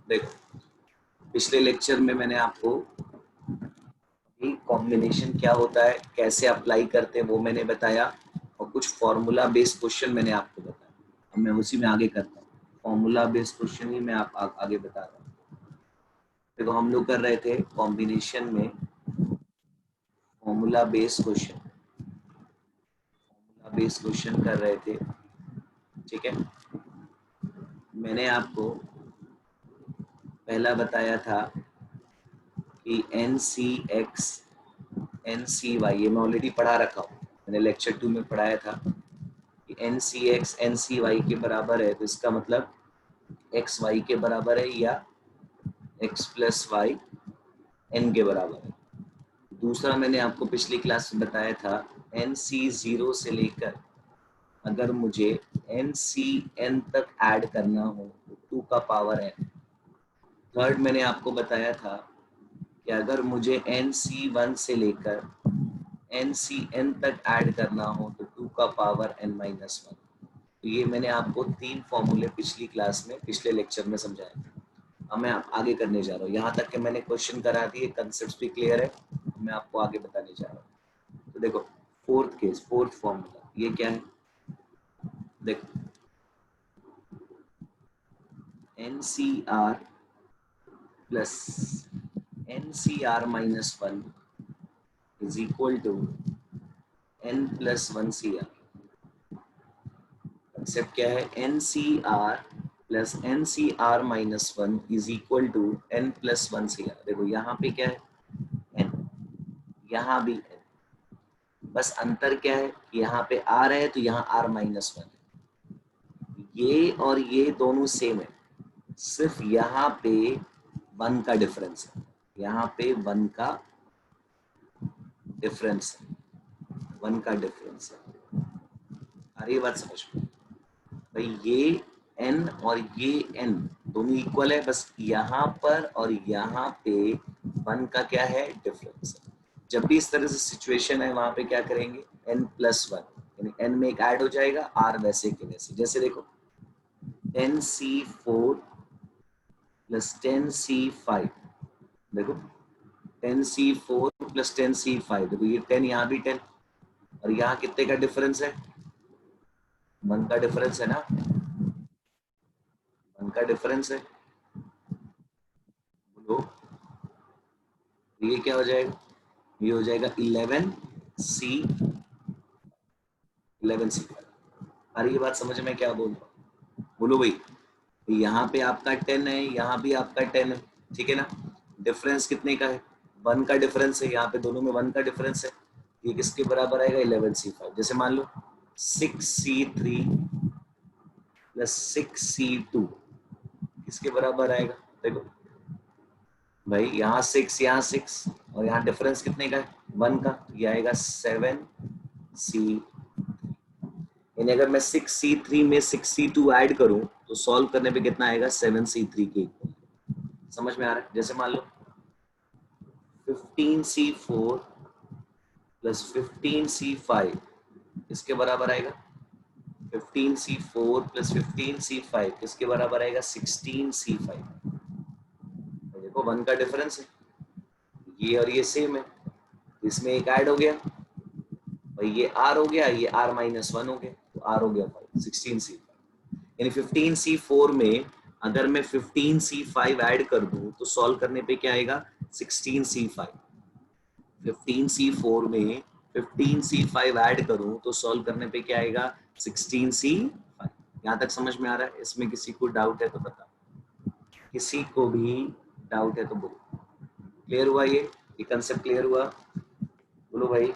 देखो पिछले लेक्चर में मैंने आपको कॉम्बिनेशन क्या होता है, कैसे अप्लाई करते हैं वो मैंने बताया, और कुछ फॉर्मूला बेस्ड क्वेश्चन मैंने आपको बताया। अब मैं उसी में आगे करता हूँ, फॉर्मूला बेस्ड क्वेश्चन ही मैं आगे बता रहा हूँ। देखो हम लोग कर रहे थे कॉम्बिनेशन में फॉर्मूला बेस्ड क्वेश्चन कर रहे थे, ठीक है। मैंने आपको पहला बताया था कि NCX NCY, ये मैं ऑलरेडी पढ़ा रखा हूँ, मैंने लेक्चर 2 में पढ़ाया था कि NCX NCY के बराबर है, तो इसका मतलब XY के बराबर है या X प्लस वाई N के बराबर है। दूसरा मैंने आपको पिछली क्लास में बताया था NC0 से लेकर अगर मुझे NCN तक ऐड करना हो तो 2 का पावर n। थर्ड मैंने आपको बताया था कि अगर मुझे NC1 से लेकर NCN तक ऐड करना हो तो 2 का पावर n-1। तो ये मैंने आपको 3 फॉर्मूले पिछली क्लास में पिछले लेक्चर में समझाया था। अब मैं आगे करने जा रहा हूँ, यहाँ तक कि मैंने क्वेश्चन करा दिए, कंसेप्ट भी क्लियर है, मैं आपको आगे बताने जा रहा हूँ। तो देखो फोर्थ केस, फोर्थ फॉर्मूला ये क्या है, देखो NCR plus NCR minus 1 is equal to N plus 1 CR। Concept क्या है, NCR plus NCR minus 1 is equal to N plus 1 CR। देखो यहाँ पे क्या है N, यहाँ भी N, बस अंतर क्या है, यहाँ पे R है तो यहाँ R माइनस 1 है। ये और ये दोनों सेम है, सिर्फ यहाँ पे 1 का डिफरेंस है, यहाँ पे 1 का डिफरेंस है, 1 का डिफरेंस है। अरे ये बात समझ में भाई, ये n और ये n दोनों इक्वल है, बस यहाँ पर और यहाँ पे 1 का क्या है डिफरेंस है। जब भी इस तरह से सिचुएशन है वहां पे क्या करेंगे, n प्लस 1 यानी n में एक ऐड हो जाएगा, r वैसे के वैसे। जैसे देखो 10C4 प्लस 10C5, देखो 10C4 प्लस 10C5, देखो ये 10 यहाँ भी 10, और यहाँ कितने का डिफरेंस है, 1 का डिफरेंस है ना, 1 का डिफरेंस है। बोलो ये क्या हो जाएगा, ये हो जाएगा 11C। अरे ये बात समझ में क्या बोल रहा हूँ, बोलो भाई। यहाँ पे आपका 10 है, यहाँ भी आपका 10 है, ठीक है ना। डिफरेंस कितने का है, 1 का डिफरेंस है, यहाँ पे दोनों में 1 का डिफरेंस है। ये किसके बराबर आएगा, 11C5। जैसे मान लो 6C3 प्लस 6C2 किसके बराबर आएगा, देखो भाई यहाँ 6 यहाँ 6 और यहाँ डिफरेंस कितने का है, 1 का, ये आएगा 7C। यानी अगर मैं 6C3 में 6C2 ऐड करूं तो सॉल्व करने पे कितना आएगा, 7C3 के इक्वल। समझ में आ रहा है। जैसे मान लो 15C4 प्लस 15C5 इसके बराबर आएगा, 15C4 प्लस 15C5 किसके बराबर आएगा, 16C5। देखो 1 का डिफरेंस है, ये और ये सेम है, इसमें एक ऐड हो गया भाई, ये R हो गया, ये R माइनस 1 हो गया, तो R हो गया 5, 16C5। यानी 15C4 में अगर मैं 15C5 ऐड कर दूं तो सॉल्व करने पे क्या आएगा, 16C5। 15C4 में 15C5 ऐड करूं तो सॉल्व करने पे क्या आएगा, 16C5। यहाँ तक समझ में आ रहा है, इसमें किसी को डाउट है तो बताओ, किसी को भी डाउट है तो बोलो। क्लियर हुआ, ये कंसेप्ट क्लियर हुआ, बोलो भाई।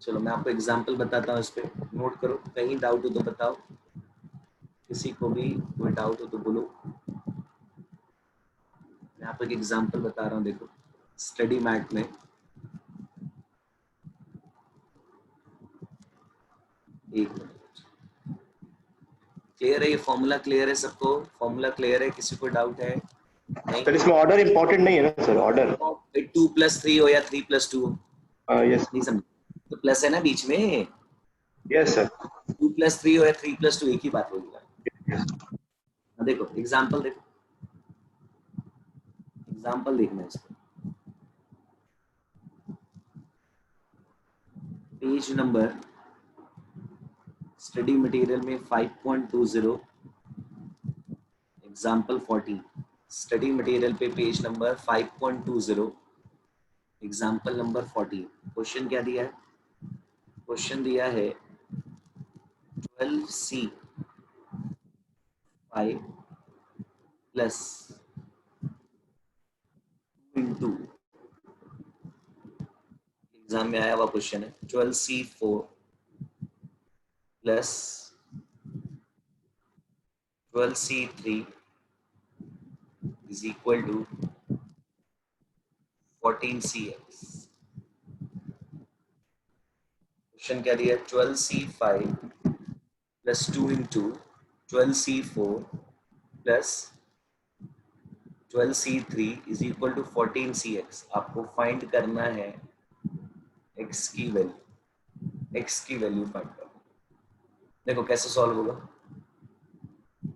चलो मैं आपको एग्जांपल बताता हूँ, इस पे नोट करो, कहीं डाउट हो तो बताओ, किसी को भी कोई डाउट हो तो बोलो। मैं आपको एक एग्जांपल बता रहा हूँ, देखो स्टडी मैट में एक मिनट, क्लियर है ये फॉर्मूला, क्लियर है सबको, फॉर्मूला क्लियर है, किसी को डाउट है नहीं? सर इसमें ऑर्डर इंपॉर्टेंट नहीं है ना सर, ऑर्डर 2+3 हो या 3+2 हो, यस नहीं समझ, तो प्लस है ना बीच में, यस सर 2+3 हो या 3+2 एक ही बात होगी। देखो एग्जांपल देखो, एग्जाम्पल देखना है इसको, पेज नंबर स्टडी मटेरियल में 5.20 एग्जाम्पल 14, स्टडी मटेरियल पे page number 5.20 example number 14। Question क्या दिया है? क्वेश्चन दिया है 12C5 प्लस 2 इंटू, एग्जाम में आया हुआ क्वेश्चन है, 12C4 plus 12C3 is equal to 14CX। Question क्या दिया? 12C5 plus 2 into 12C4 plus 12C3 is equal to 14CX। आपको फाइंड करना है x की वैल्यू, x की वैल्यू फाइंड करना। देखो कैसे सॉल्व होगा,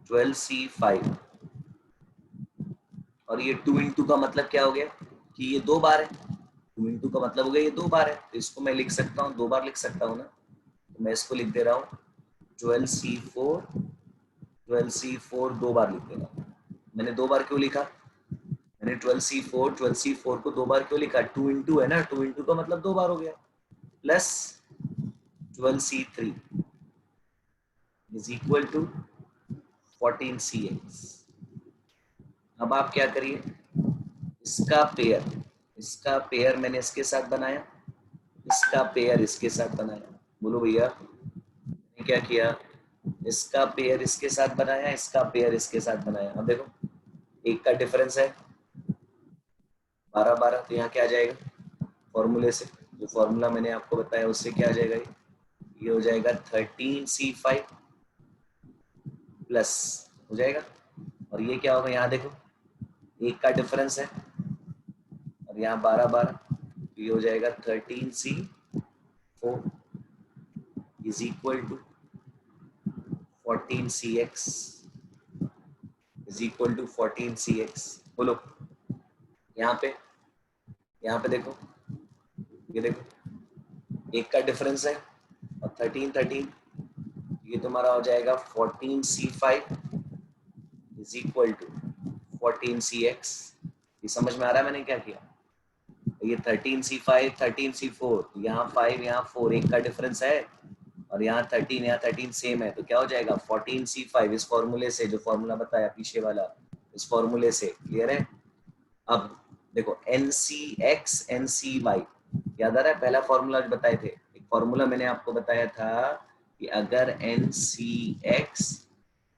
12C5 और ये 2 इंटू का मतलब क्या हो गया कि ये 2 बार है, 2 इंटू का मतलब हो गया ये 2 बार है, तो इसको मैं लिख सकता हूँ, 2 बार लिख सकता हूँ ना, तो मैं इसको लिख दे रहा हूँ 12C4 2 बार लिख दे रहा हूँ। मैंने 2 बार क्यों लिखा? मैंने 12C4 को 2 बार क्यों लिखा? 2 इंटू है ना, 2 इंटू का मतलब 2 बार हो गया, plus 12C3 is equal to 14CX। अब आप क्या करिए, इसका पेयर मैंने इसके साथ बनाया, इसका पेयर इसके साथ बनाया। बोलो भैया, मैंने क्या किया? इसका पेयर इसके साथ बनाया, इसका पेयर इसके साथ बनाया। अब देखो एक का डिफरेंस है 12 तो यहाँ क्या आ जाएगा? फॉर्मूले से, जो फॉर्मूला मैंने आपको बताया उससे क्या आ जाएगा? ये हो जाएगा 13C5 प्लस हो जाएगा, और ये क्या होगा? यहाँ देखो एक का डिफरेंस है और यहाँ 12 तो ये हो जाएगा 13C4 is equal to 14CX is equal to 14CX। बोलो यहाँ पे देखो, ये देखो एक का डिफरेंस है और 13 ये तुम्हारा हो जाएगा 14C5 is equal to 14CX। ये समझ में आ रहा है मैंने क्या किया? ये 13C5 13C4, यहाँ 5 यहाँ 4, एक का डिफरेंस है और यहाँ 13 सेम है, तो क्या हो जाएगा? 14C5 इस फॉर्मूले से, जो फॉर्मूला बताया पीछे वाला, इस फॉर्मूले से। क्लियर है? अब देखो NCX NCY याद आ रहा है? पहला फॉर्मूला जो बताए थे, एक फॉर्मूला मैंने आपको बताया था कि अगर NCX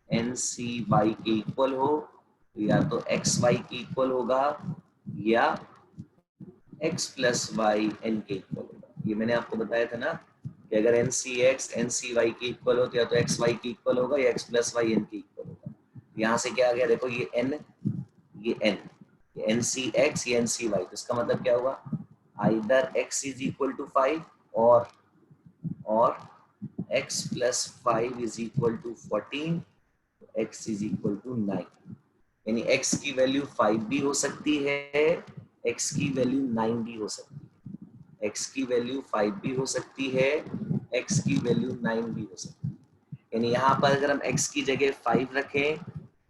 NCY के इक्वल हो तो या तो XY के इक्वल होगा या x प्लस वाई एन के इक्वल होगा। ये मैंने आपको बताया था ना कि अगर NCX NCY के इक्वल हो तो या तो XY के इक्वल होगा या x प्लस वाई एन के इक्वल होगा। यहाँ से क्या आ गया? देखो ये n, ये n, ये NCX ये NCY, तो इसका मतलब क्या होगा? Either x is equal to 5 और x plus 5 is equal to 14, x is equal to 9। यानी x की वैल्यू 5 भी हो सकती है, x की वैल्यू 9 भी हो सकती है, x की वैल्यू 5 भी हो सकती है, x की वैल्यू 9 भी हो सकती है। यानी यहाँ पर अगर हम x की जगह 5 रखें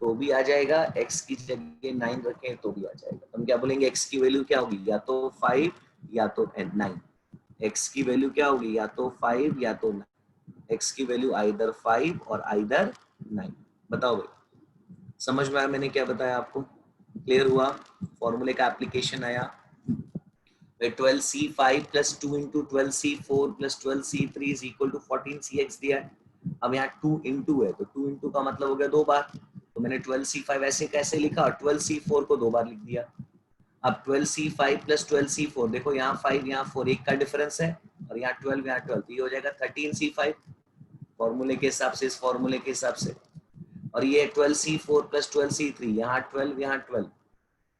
तो भी आ जाएगा, x की जगह 9 रखें तो भी आ जाएगा। हम क्या बोलेंगे? x की वैल्यू क्या होगी? या तो 5 या तो 9। x की वैल्यू क्या होगी? या तो 5 या तो 9। x की वैल्यू आइदर 5 और आइदर 9। बताओ भाई, समझ में आया मैंने क्या बताया आपको? क्लियर हुआ? फॉर्मूले का एप्लीकेशन आया। 12C5 plus 2 into 12C4 plus 12C3 is equal to 14CX दिया है। अब यहाँ 2 इंटू है तो 2 इंटू का मतलब हो गया 2 बार, तो मैंने 12C5 ऐसे कैसे लिखा और 12C4 को 2 बार लिख दिया। अब 12C5 प्लस 12C4, देखो यहाँ 5 यहाँ 4, एक का डिफरेंस है और यहाँ 12 यहाँ 12, तो ये हो जाएगा 13C5 फॉर्मूले के हिसाब से, इस फॉर्मूले के हिसाब से। और ये 12C4 प्लस 12C3, यहाँ 12 यहाँ 12,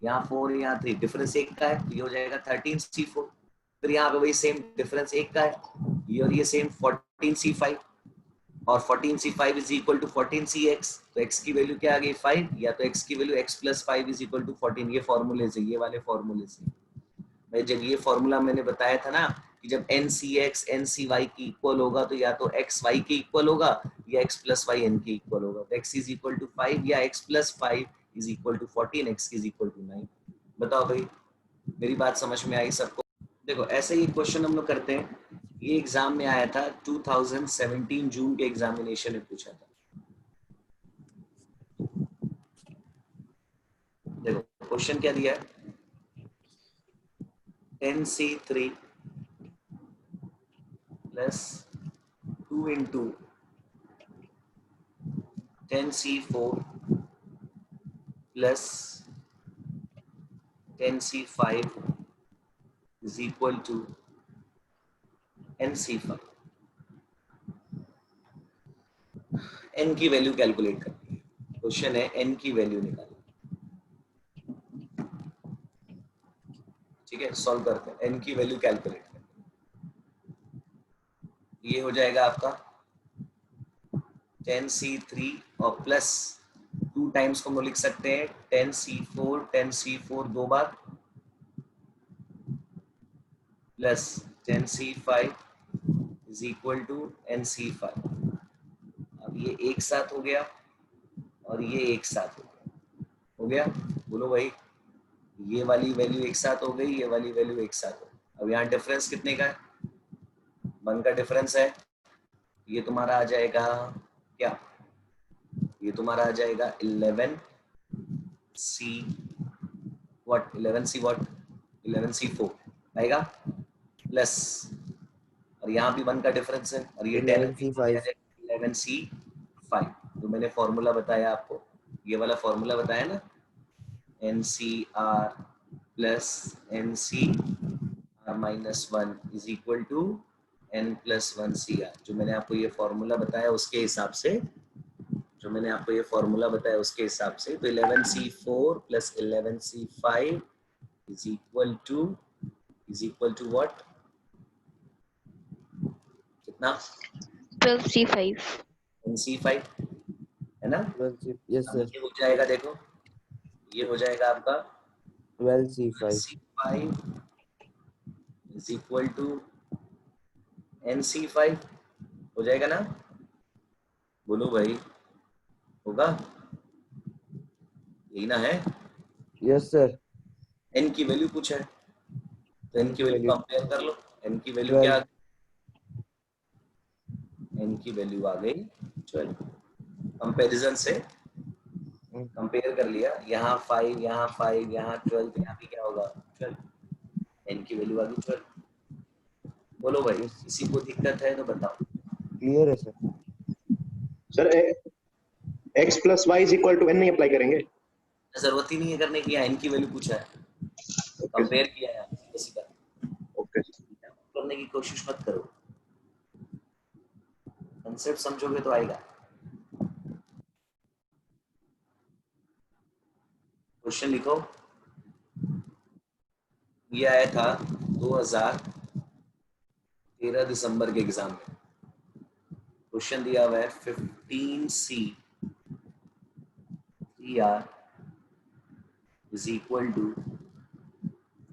यहाँ 4 यहाँ 3, डिफरेंस एक का है, तो ये हो जाएगा 13C4। फिर यहाँ पे वही सेम डिफरेंस एक का है, ये और ये सेम 14C5। और 14c5 is equal to 14cx, तो x की वैल्यू क्या आ गई 5, या तो x की value x plus 5 is equal to 14। ये फॉर्मूले से, ये वाले फॉर्मूले से मैं जब ये फॉर्मूला मैंने बताया था ना कि जब NCX NCY की इक्वल होगा तो या तो XY के इक्वल होगा या x प्लस वाई n के इक्वल होगा, तो x इज इक्वल टू 5 या x plus 5 is equal to 14, x is equal to 9। बताओ भाई, मेरी बात समझ में आई सबको? देखो ऐसे ही क्वेश्चन हम लोग करते हैं, ये एग्जाम में आया था 2017 जून के एग्जामिनेशन में पूछा था। देखो क्वेश्चन क्या दिया है, 10c3 plus 2 into 10c4 plus 10c5 is equal to NC5। n की वैल्यू कैलकुलेट करनी है, क्वेश्चन है n की वैल्यू निकालनी। ठीक है, सॉल्व करते हैं, n की वैल्यू कैलकुलेट करते हैं। ये हो जाएगा आपका 10c3 और प्लस 2 टाइम्स को हम लोग लिख सकते हैं 10c4 दो बार plus 10c5 is equal to NC5। अब ये एक साथ हो गया और ये एक साथ हो गया, बोलो भाई, ये वाली वैल्यू एक साथ हो गई, ये वाली वैल्यू एक साथ हो गई। अब यहाँ डिफरेंस कितने का है, 1 का डिफरेंस है। ये तुम्हारा आ जाएगा क्या, ये तुम्हारा आ जाएगा 11c व्हाट, 11c4 आएगा प्लस, और यहाँ भी 1 का डिफरेंस है और ये 10 11c5 11c5। तो मैंने फॉर्मूला बताया आपको, ये वाला फॉर्मूला बताया ना, NCR plus NCR minus 1 is equal to N plus 1CR। जो मैंने आपको ये फॉर्मूला बताया उसके हिसाब से, जो मैंने आपको ये फॉर्मूला बताया उसके हिसाब से, तो 11c4 plus 11c5 is equal to what, कितना, 12c5 NC5 है ना। 12c यस अब सर ये हो जाएगा, देखो ये हो जाएगा आपका 12c5 NC5 is equal to NC5 हो जाएगा ना, बोलो भाई, होगा, यही ना है। यस सर n की वैल्यू पूछा है तो n n की की वैल्यू वैल्यू कंपेयर कर लो, n की वैल्यू क्या, 12 n की वैल्यू आ गई 12। कंपैरिजन से कंपेयर कर लिया, यहाँ 5 यहाँ 5 यहाँ 12, तो यहाँ भी क्या होगा 12, n की वैल्यू आ गई 12। बोलो भाई, यस किसी को दिक्कत है तो बताओ। क्लियर है sir sir x plus Y is equal to N नहीं अप्लाई करेंगे? जरूरत ही नहीं है करने की, n की वैल्यू पूछा है, ओके कंपेयर किया है, सीधा ओके करने की कोशिश मत करो, कंसेप्ट समझोगे तो आएगा। क्वेश्चन लिखो, ये आया था 2013 दिसंबर के एग्जाम में। क्वेश्चन दिया हुआ है 15c 3r is equal to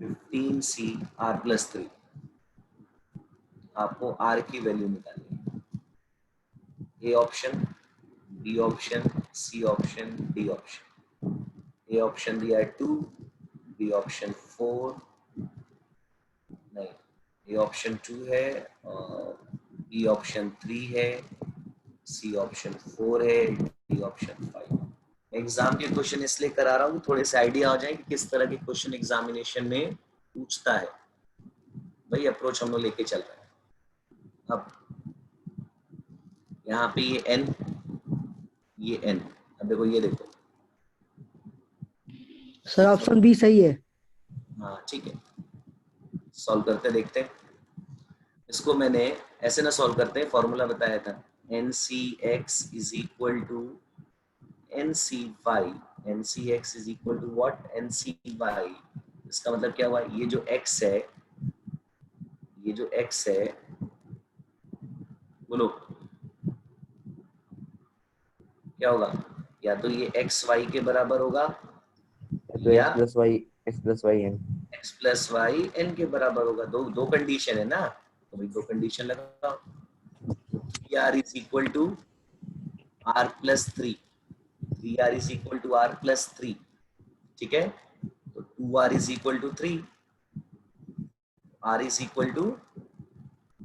15c r plus 3। आपको r की वैल्यू निकालनी है, A option, B option, C option, D option. A option दिया है 2, बी ऑप्शन 4 नहीं, ए ऑप्शन 2 है, बी ऑप्शन 3 है, सी ऑप्शन 4 है, डी ऑप्शन 5। एग्जाम के क्वेश्चन इसलिए करा रहा हूँ थोड़े से आइडिया हो जाए कि किस तरह के क्वेश्चन एग्जामिनेशन में पूछता है, वही अप्रोच हम लोग लेके चल रहे हैं। अब यहाँ पे ये n, ये n, अब देखो ये देखो, सर ऑप्शन बी सही है। हाँ ठीक है, सॉल्व करते देखते हैं। इसको मैंने ऐसे ना सॉल्व करते हैं, फॉर्मूला बताया था NCX is equal to NC5, NCX is equal to what, NCY। इसका मतलब क्या हुआ, ये जो x है, ये जो x है, बोलो क्या होगा, या तो ये एक्स वाई के बराबर होगा तो या x plus y n। X plus Y N के बराबर होगा। दो दो कंडीशन है ना, तो भाई दो कंडीशन लगाओ। P R is equal to R plus three, P R is equal to R plus three, ठीक है। तो two R is equal to three, R is equal to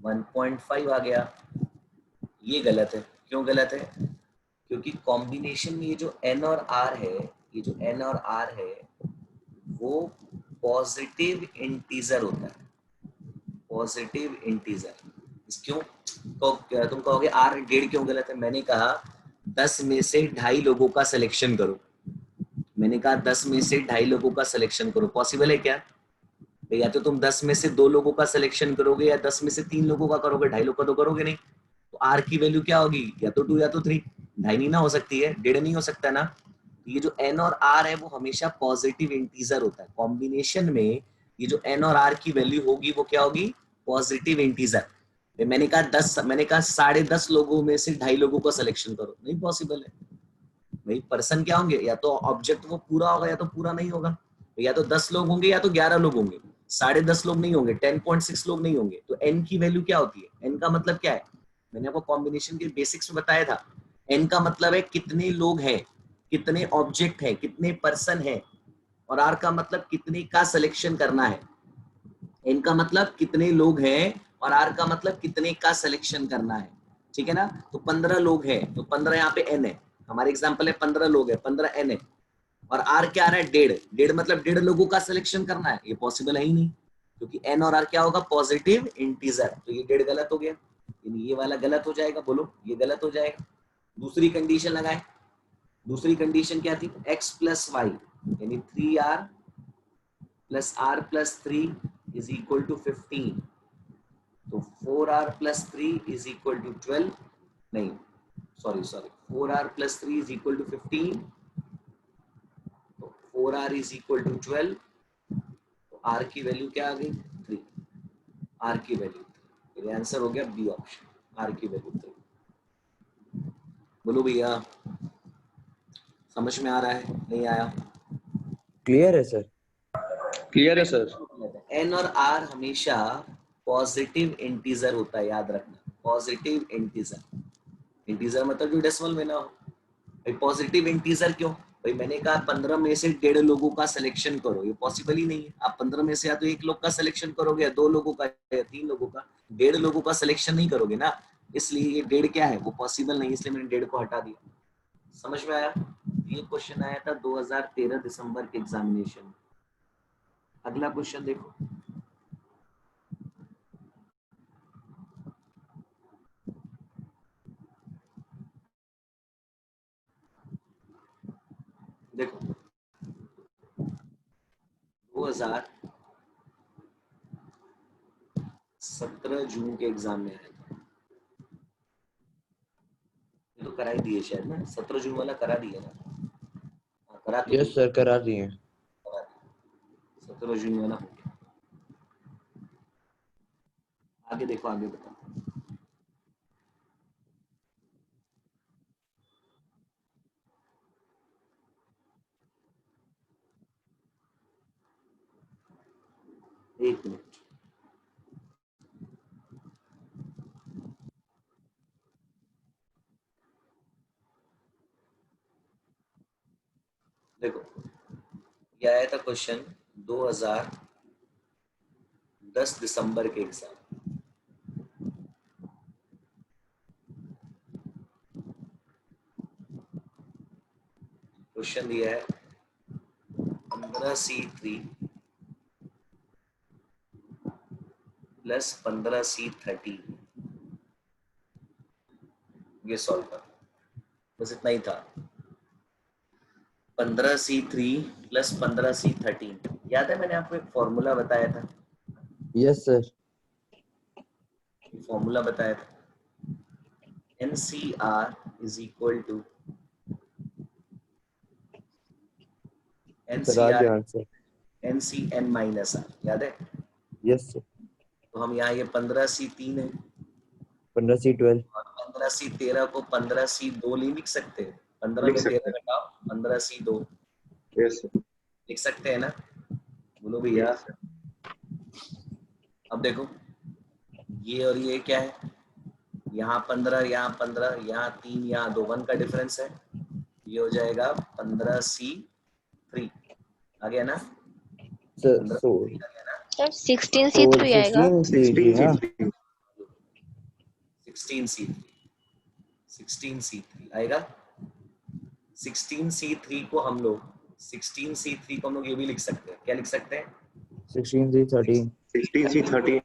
1.5 आ गया। ये गलत है। क्यों गलत है? क्योंकि कॉम्बिनेशन में ये जो n और r है, ये जो n और r है वो पॉजिटिव इंटीजर होता है, पॉजिटिव इंटीजर। क्यों? तो तुम कहोगे r 1.5 क्यों गलत है? मैंने कहा 10 में से 2.5 लोगों का सिलेक्शन करो। मैंने कहा 10 में से 2.5 लोगों का सिलेक्शन करो। पॉसिबल है क्या? या तो तुम 10 में से 2 लोगों का सिलेक्शन करोगे या 10 में से 3 लोगों का करोगे, 2.5 लोग का तो करोगे नहीं। तो आर की वैल्यू क्या होगी? या तो 2 या तो 3। 2.5 नहीं ना हो सकती है, 1.5 नहीं हो सकता ना। ये जो एन और आर है वो हमेशा पॉजिटिव इंटीजर होता है। कॉम्बिनेशन में ये जो एन और आर की वैल्यू होगी वो क्या होगी? Positive integer. मैंने कहा 10.5 लोगों में से 2.5 लोगों का सिलेक्शन करो, नहीं पॉसिबल है भाई। पर्सन क्या होंगे? या तो ऑब्जेक्ट वो पूरा होगा या तो पूरा नहीं होगा। या तो 10 लोग होंगे या तो 11 लोग होंगे, 10.5 लोग नहीं होंगे, 10.6 लोग नहीं होंगे। तो n की वैल्यू क्या होती है? n का मतलब क्या है? मैंने आपको कॉम्बिनेशन के बेसिक्स में बताया था। n का मतलब है कितने लोग हैं, कितने ऑब्जेक्ट हैं, कितने पर्सन हैं। और r का मतलब कितने का सिलेक्शन करना है। n का मतलब कितने लोग हैं और r का मतलब कितने का सिलेक्शन करना है, ठीक है ना। तो 15 लोग हैं तो 15 यहाँ पे n है। हमारे एग्जाम्पल है 15 लोग है, 15 n है। और r क्या आ रहा है? 1.5 मतलब 1.5 लोगों का सिलेक्शन करना है। ये पॉसिबल है ही नहीं, क्योंकि n और r क्या होगा? Positive integer. तो ये 1.5 गलत हो गया, यानी ये वाला गलत हो जाएगा। बोलो ये गलत हो जाएगा। दूसरी कंडीशन लगाए। दूसरी कंडीशन क्या थी? x प्लस वाई यानी 3r plus r plus 3 is equal to 15। तो 4r plus 3 is equal to 12, नहीं sorry 4r plus 3 is equal to 15। तो 4r इज इक्वल टू 12। तो r की वैल्यू क्या आ गई? 3। r की वैल्यू, ये आंसर हो गया बी ऑप्शन, r की वैल्यू 3। बोलो भैया समझ में आ रहा है? नहीं आया? क्लियर है सर। क्लियर है सर। n और r हमेशा पॉजिटिव इंटीजर होता है, याद रखना। पॉजिटिव इंटीजर, इंटीजर मतलब जो डेसिमल में ना हो। भाई पॉजिटिव इंटीजर क्यों? भाई मैंने कहा 15 में से 1.5 लोगों का सिलेक्शन करो, ये पॉसिबल ही नहीं है। आप 15 में से या तो 1 लोग का सिलेक्शन करोगे या 2 लोगों का या 3 लोगों का, 1.5 लोगों का सिलेक्शन नहीं करोगे ना। इसलिए ये 1.5 क्या है? वो पॉसिबल नहीं, इसलिए मैंने 1.5 को हटा दिया। समझ में आया? ये क्वेश्चन आया था 2013 दिसंबर के एग्जामिनेशन में। अगला क्वेश्चन देखो। देखो 2017 जून के एग्जाम में आया था। ये तो करा ही दिए शायद ना, 17 जून वाला करा दिया ना। हाँ, करा तो यस सर करा दिए। 17 जून वाला हो गया। आगे देखो, आगे बताओ। एक मिनट। देखो ये आया था क्वेश्चन 2010 दिसंबर के एग्जाम। क्वेश्चन दिया है 15C3 प्लस 15C13, ये सॉल्व कर। बस इतना ही था। 15C3 प्लस 15C13, याद है मैंने आपको एक फॉर्मूला बताया था? Yes sir. फॉर्मूला बताया था NCR is equal to sir आ NCR गया आंसर। NCN माइनस R, याद है? Yes sir. तो हम यहाँ ये 15C3 है 15C12। और 15C13 को 15C2 लिख सकते हैं। 15 लिख में सकते 13 घटाओ, 15C2 यस सर। लिख सकते हैं ना? बोलो भैया। Yes sir. अब देखो ये और ये क्या है, यहाँ 15, यहाँ 15, यहाँ 3, यहाँ 2, 1 का डिफरेंस है, ये हो जाएगा 15C3 आ गया ना? सर 15 so आ गया ना? सर 16C3 आएगा। 16 थी 16 ना? C3 16C3 16C3 आएगा। 16C3 को हम लोग 16C3 को हम लोग ये भी लिख सकते हैं, क्या लिख सकते हैं? 16 थी 13। 16 C13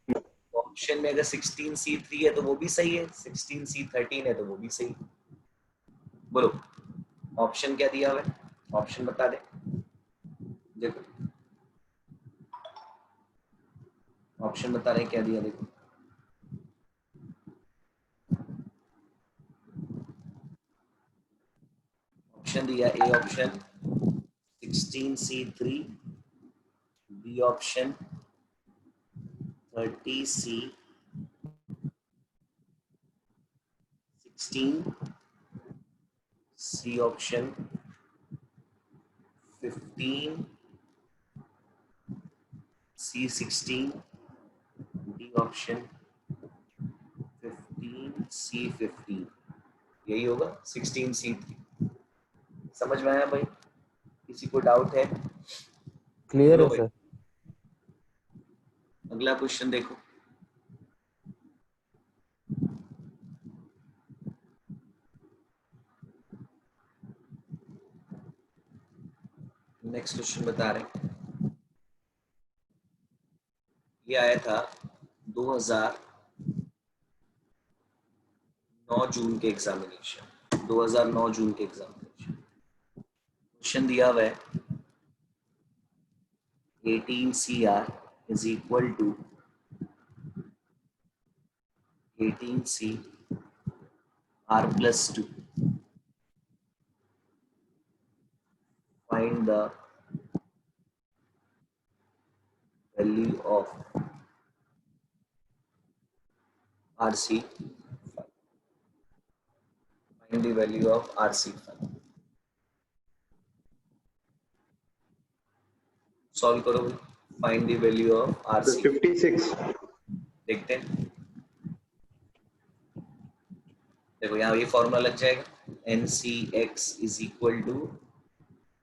ऑप्शन में अगर 16C3 है तो वो भी सही है, 16C13 है तो वो भी सही। बोलो ऑप्शन क्या दिया हुआ है, ऑप्शन बता दे। देखो ऑप्शन बता रहे हैं क्या दिया, देखो ऑप्शन दिया, A option 16C3, B option 30C 16, C option 15, C16, D option 15, C15, यही होगा 16C3। समझ में आया भाई? किसी को डाउट है? क्लियर बोलो है भाई। सर। अगला क्वेश्चन देखो, नेक्स्ट क्वेश्चन बता रहे हैं, ये आया था 2009 जून के एग्जामिनेशन, 2009 जून के एग्जामिनेशन। क्वेश्चन दिया हुआ है 18CR is equal to 18CR plus 2. Find the value of RC5. Find the value of RC5. Solve करो, find the value of RC। 56 देखते हैं, देखो यहाँ ये फॉर्मूला लग जाएगा, NCX is equal to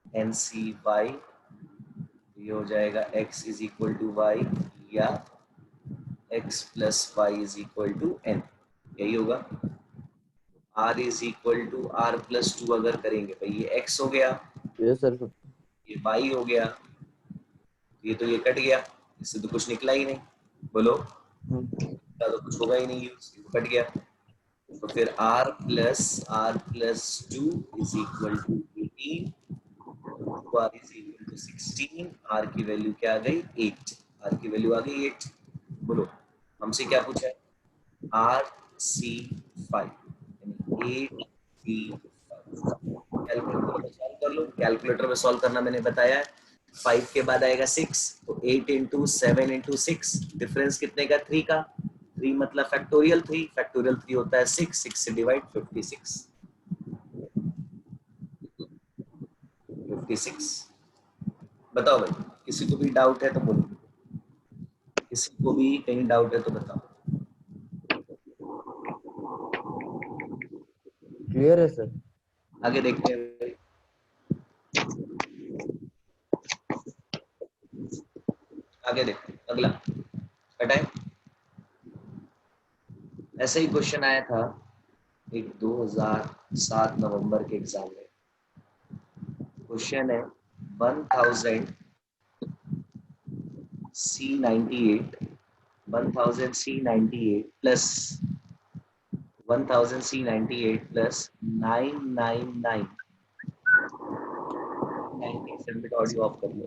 NCY, ये हो जाएगा x is equal to y या x plus y is equal to n, यही होगा। r is equal to r plus 2 अगर करेंगे भाई, ये x हो गया, यस सर। ये y हो गया, ये तो ये कट गया, इससे तो कुछ निकला ही नहीं। बोलो तो कुछ होगा ही नहीं, ये तो कट गया। तो फिर r plus 2 is equal to 18, r is equal to 16, r की वैल्यू क्या आ गई 8, r की वैल्यू आ गई 8। बोलो हमसे क्या पूछा है, RC5 यानी 8C5। कैलकुलेटर में सॉल्व कर लो, कैलकुलेटर में सॉल्व करना मैंने बताया है। 5 के बाद आएगा 6, तो 8 into 7 into 6, डिफरेंस कितने का 3 का, 3 मतलब फैक्टोरियल 3, फैक्टोरियल 3 होता है 6, 6 से डिवाइड 56। बताओ भाई, किसी को भी डाउट है तो बोलो, किसी को भी कहीं डाउट है तो बताओ। क्लियर है सर। आगे देखते हैं भाई, आगे देखते हैं, अगला हटाएं। ऐसे ही क्वेश्चन आया था एक 2007 नवंबर के एग्जाम में। क्वेश्चन है 1000C98 plus 1000C98 plus 999 97 बेटा ऑडियो ऑफ कर लो,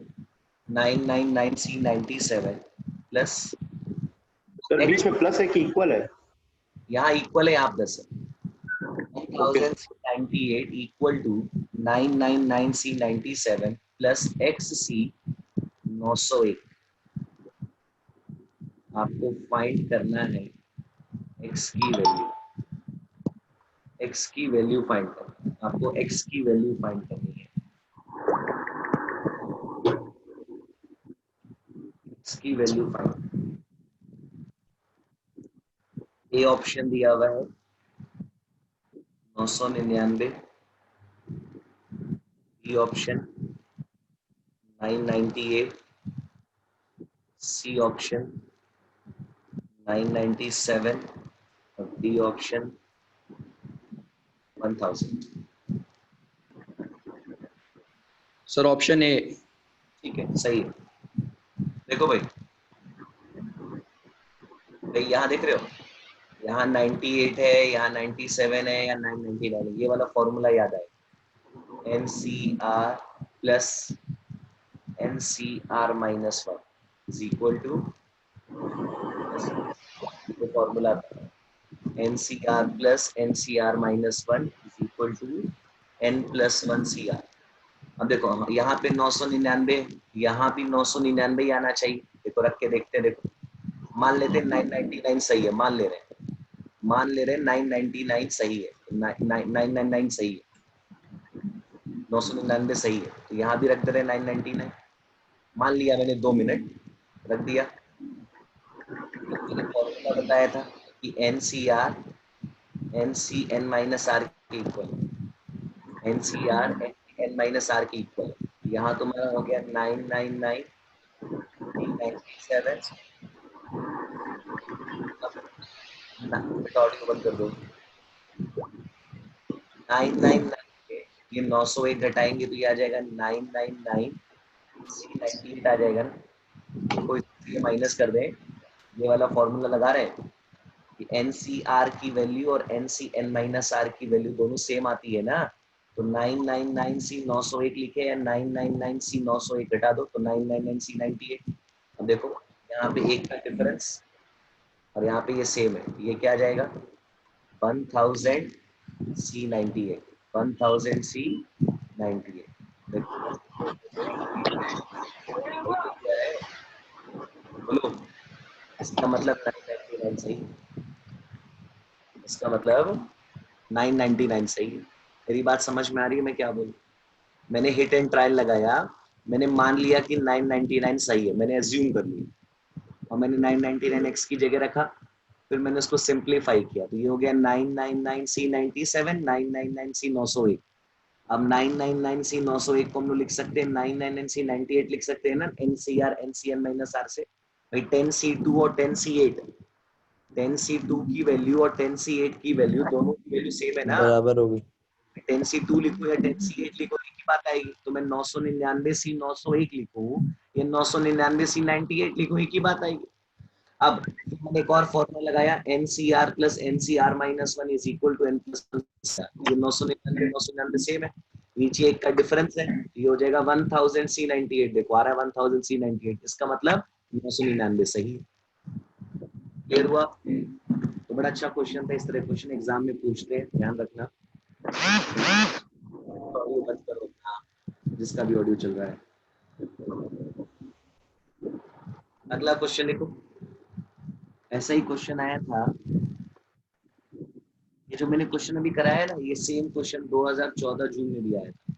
999C97 प्लस, सर बीच में प्लस है कि इक्वल है? यहाँ इक्वल है, यहाँ प्लस है। Okay 1000C98 equal to 999C97 plus XC901। आपको फाइंड करना है x की वैल्यू। x की वैल्यू फाइंड करनी है, आपको x की वैल्यू फाइंड करनी है, x की वैल्यू फाइंड। ए ऑप्शन दिया हुआ है 999, बी ऑप्शन 998, सी ऑप्शन 997 और D option 1000। Sir option A. ठीक है, सही है। देखो भाई, यहाँ देख रहे हो, यहाँ 98 है, यहाँ 97 है, या 999 है, ये वाला फॉर्मूला याद आए, NCR plus NCR minus 1 is equal to, ये फॉर्मूला था, NCR plus NCR minus 1 is equal to N plus 1 CR। अब देखो यहाँ पे 999, यहाँ भी 999 आना चाहिए। देखो रख के देखते हैं, देखो मान लेते हैं 999 सही है, मान ले रहे हैं, 999 सही है, 999 सही है, 999 सही है, तो यहाँ भी रख दे रहे हैं 999। मान लिया मैंने, 2 मिनट रख दिया। मैंने फॉर्मूला बताया था कि NCR NCN माइनस आर के equal, NCR NCN minus R के इक्वल। यहाँ तुम्हारा हो गया 999 397। बेटा ऑडियो बंद कर दो। 999 ये 901 घटाएंगे तो ये आ जाएगा 999 C98 आ जाएगा ना। देखो इसलिए माइनस कर दें, ये वाला फॉर्मूला लगा रहे हैं कि NCR की वैल्यू और NCN माइनस आर की वैल्यू दोनों सेम आती है ना, तो 999 C 901 लिखे या 999 C 901 घटा दो तो 999 C 98। अब देखो यहाँ पे एक का डिफरेंस और यहाँ पे ये सेम है, ये क्या आ जाएगा 1000 C98, 1000 C98। देखो क्या है, बोलो, इसका मतलब 999 सही, इसका मतलब 999 सही है। मेरी बात समझ में आ रही है मैं क्या बोलूं? मैंने हिट एंड ट्रायल लगाया, मैंने मान लिया कि 999 सही है, मैंने एज्यूम कर लिया और मैंने 999 x की जगह रखा, फिर मैंने उसको सिंप्लीफाई किया तो ये हो गया 999 C97, 999 C 901। अब 999 C 901 को हम लोग लिख सकते हैं 999 C 98 लिख सकते हैं ना, NCR NCN माइनस आर से। भाई 10C2 और 10C8, 10C2 की वैल्यू और 10C8 की वैल्यू, दोनों की वैल्यू सेम है ना। बराबर होगी। 10C2 लिखो या 10C8 लिखो, एक ही बात आएगी। तो मैं 999 C 901 लिखूं या 999 C 98 लिखूं, एक ही बात आएगी। अब मैंने एक और फॉर्मूला लगाया, NCR plus NCR minus 1 is equal to N plus 1। ये 999 सेम है, नीचे एक का डिफरेंस है, ये हो जाएगा 1000 C98। देखो आ रहा है 1000 C98, इसका मतलब 999 सही है। क्लियर हुआ? तो बड़ा अच्छा क्वेश्चन था, इस तरह क्वेश्चन एग्जाम में पूछते हैं, ध्यान रखना। ऑडियो बंद करो, जिसका भी ऑडियो चल रहा है। अगला क्वेश्चन देखो, ऐसा ही क्वेश्चन आया था, ये जो मैंने क्वेश्चन अभी कराया ना, ये सेम क्वेश्चन 2014 जून में भी आया था।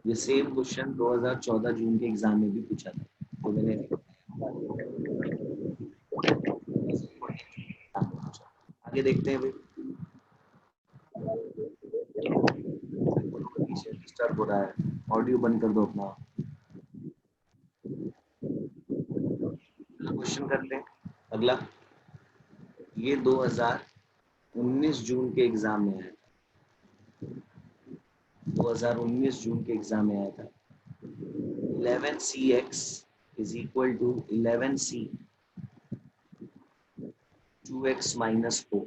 ये सेम क्वेश्चन 2014 जून के एग्जाम में भी पूछा था, तो मैंने आगे देखते हैं भाई। डिस्टर्ब हो रहा है, ऑडियो बंद कर दो अपना। क्वेश्चन करते हैं अगला, ये 2019 जून के एग्जाम में आया था, 2019 जून के एग्जाम में आया था। 11CX is equal to 11C 2x minus 4.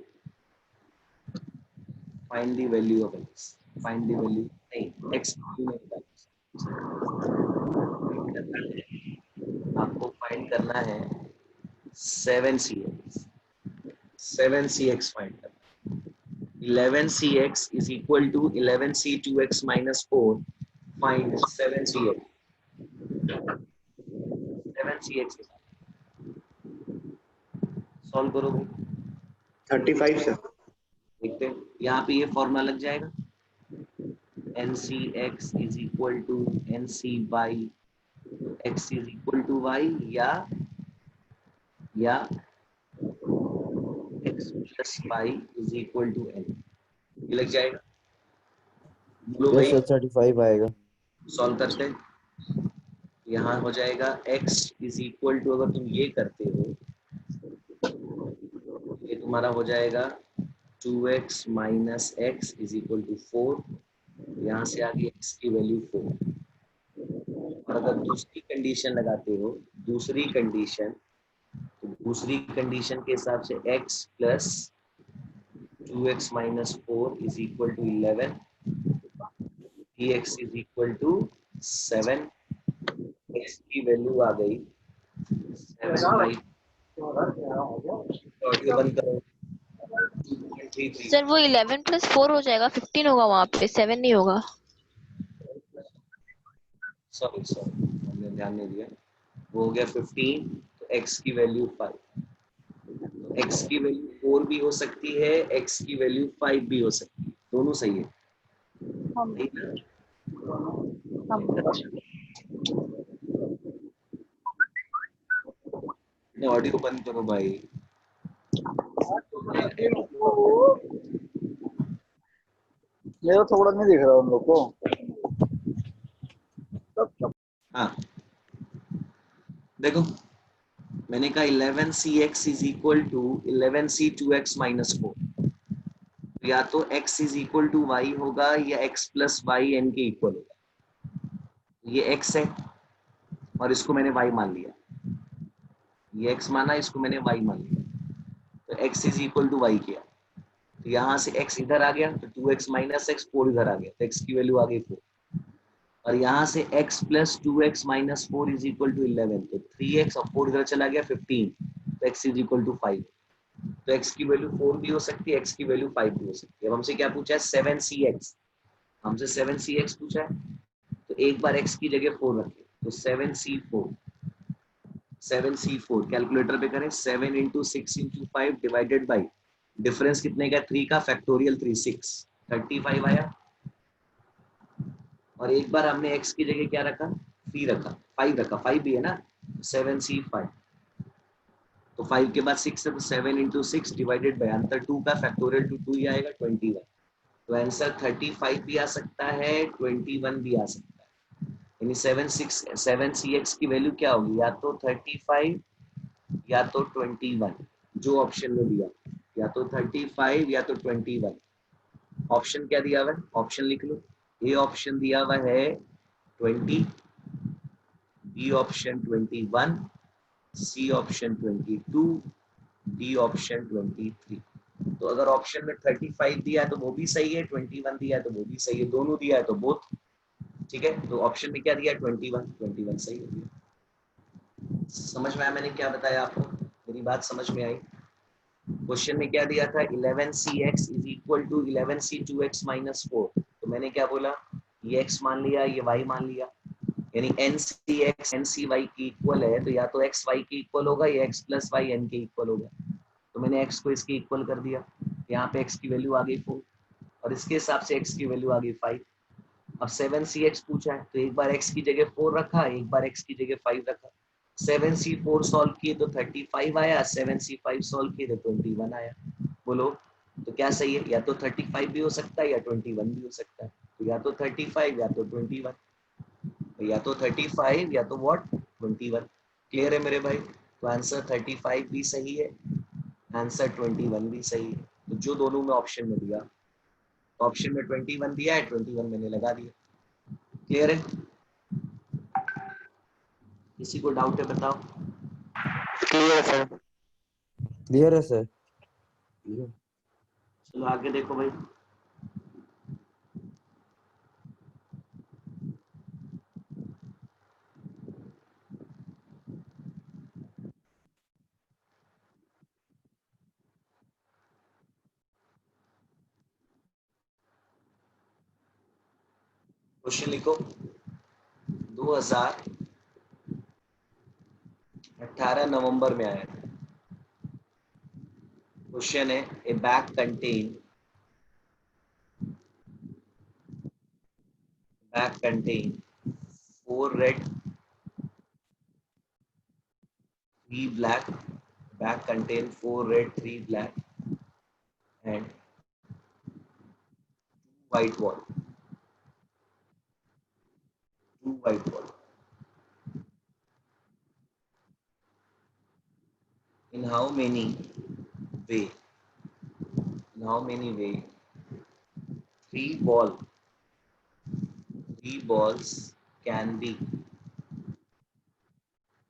Find the value of x. Find the value, नहीं x value नहीं निकालना, आपको फाइंड करना है 7CX, 7CX फाइंड करना। 11CX is equal to 11C 2x minus 4. Find 7CX. 7CX solve करो भाई। 35 sir. देखते हैं यहाँ पे ये फॉर्मूला लग जाएगा, NCX is equal to NCY, X is equal to Y या X plus Y is equal to N, ये लग जाएगा। बोलो यस भाई, सर 35 आएगा। सॉल्व करते हैं। यहाँ हो जाएगा X इज इक्वल टू, अगर तुम ये करते हो ये तुम्हारा हो जाएगा 2x minus X is equal to 4, यहाँ से आगे x की वैल्यू 4। और अगर दूसरी कंडीशन लगाते हो, दूसरी कंडीशन, तो दूसरी कंडीशन के हिसाब से x plus 2x minus 4 is equal to 11, dx is equal to 7, x की वैल्यू आ गई 7 बाई, ऑडियो बंद करो, 2.33। सर वो 11 प्लस 4 हो जाएगा, 15 होगा वहाँ पे, 7 नहीं होगा। सॉरी हमने ध्यान नहीं दिया, वो हो गया 15, तो x की वैल्यू 5, तो x की वैल्यू 4 भी हो सकती है, x की वैल्यू 5 भी हो सकती है, दोनों सही है, ठीक है? ऑडियो बंद करो भाई। मेरा थोड़ा नहीं दिख रहा उन लोग को। हाँ देखो, मैंने कहा 11cx is equal to 11c2x minus 4, या तो x is equal to y होगा या x प्लस वाई n के इक्वल होगा। ये x है और इसको मैंने y मान लिया, ये x माना, इसको मैंने y मान लिया, तो x is equal to y किया, तो यहाँ से x इधर आ गया, तो 2x माइनस एक्स 4 इधर आ गया, तो x की वैल्यू आ गई 4, और यहाँ से x plus 2x minus 4 is equal to 11, तो 3x और 4 इधर चला गया 15, तो x इज इक्वल टू 5, तो x की वैल्यू 4 भी हो सकती है, x की वैल्यू 5 भी हो सकती है। अब हमसे क्या पूछा है, 7cx, हमसे 7cx पूछा है, तो एक बार x की जगह 4 रखें, तो 7c4 कैलकुलेटर पे करें, 7 into 6 into 5 divided by difference कितने का, 3 का फैक्टोरियल 3, 6, 35 आया, और एक बार हमने x की जगह क्या रखा, 3 रखा, 5 रखा, 5 भी है ना, 7c5, तो 5 के बाद 6 है, तो 7 इंटू 6 डिवाइडेड बाई अंतर 2 का फैक्टोरियल 2 ही आएगा 21, तो आंसर 35 भी आ सकता है, 21 भी आ सकता है, यानी 7cx की वैल्यू क्या होगी, या तो 35 या तो 21, जो ऑप्शन में दिया, या तो 35 या तो 21। ऑप्शन क्या दिया हुआ है, ऑप्शन लिख लो, ए ऑप्शन दिया हुआ है 20, B option 21, C option 22, D option 23। तो अगर ऑप्शन में 35 दिया है तो वो भी सही है, 21 दिया है तो वो भी सही है, दोनों दिया है तो बोथ, ठीक है, तो ऑप्शन में क्या दिया है, 21 सही हो गया। समझ में आया मैंने क्या बताया आपको, मेरी बात समझ में आई? क्वेश्चन में क्या दिया था, 11cx is equal to 11c2x minus 4, तो मैंने क्या बोला, ये x मान लिया, ये y मान लिया, यानी NCx NCy की इक्वल है, तो या तो x y की इक्वल होगा या x प्लस y n के इक्वल होगा, तो मैंने x को इसके इक्वल कर दिया, यहाँ पे x की वैल्यू आ गई 4, और इसके हिसाब से x की वैल्यू आ गई 5। अब 7cx पूछा है, तो एक बार x की जगह 4 रखा, एक बार x की जगह 5 रखा, 7c4 सॉल्व किए तो 35 आया, 7c5 सॉल्व किए तो 21 आया। बोलो तो क्या सही है, या तो 35 भी हो सकता है या 21 भी हो सकता है, तो या तो 35 या तो 21, या तो 35 या तो व्हाट 21। क्लियर है मेरे भाई? तो आंसर 35 भी सही है, आंसर 21 भी सही है, तो जो दोनों में ऑप्शन में दिया, ऑप्शन में 21 दिया है, 21 मैंने लगा दिया। क्लियर है? किसी को डाउट है बताओ? Clear sir. क्लियर है सर। चलो आगे देखो भाई, क्वेश्चन लिखो, 2018 नवंबर में आया था। क्वेश्चन है, ए bag contain bag contain 4 red, 3 black. Bag contain 4 red, 3 black, and white ball. 2 white ball. In how many way? In how many way? 3 balls can be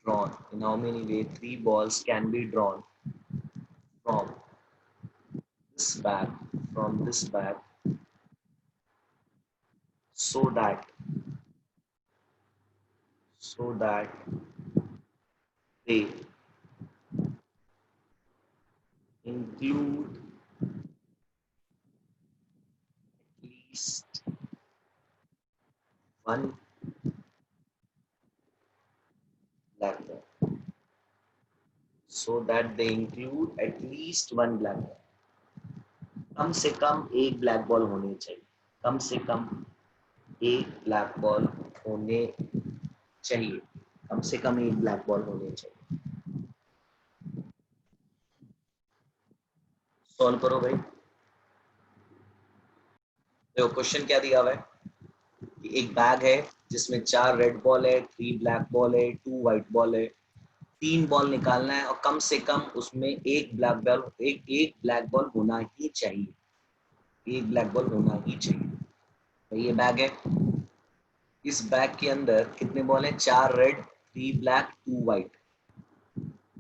drawn. In how many way 3 balls can be drawn from this bag, so that they include at least one black ball. So that they include at least one black ball. कम से कम एक black ball होनी चाहिए. कम से कम एक black ball होने चाहिए. कम से कम एक ब्लैक बॉल होने चाहिए. सॉल्व करो भाई. देखो क्वेश्चन क्या दिया हुआ है कि एक बैग है जिसमें 4 रेड बॉल है, 3 ब्लैक बॉल है, 2 व्हाइट बॉल है. 3 बॉल निकालना है और कम से कम उसमें एक ब्लैक बॉल होना ही चाहिए. एक ब्लैक बॉल होना ही चाहिए. तो ये बैग है. इस बैग के अंदर कितने बॉल हैं? 4 red, 3 black, 2 white.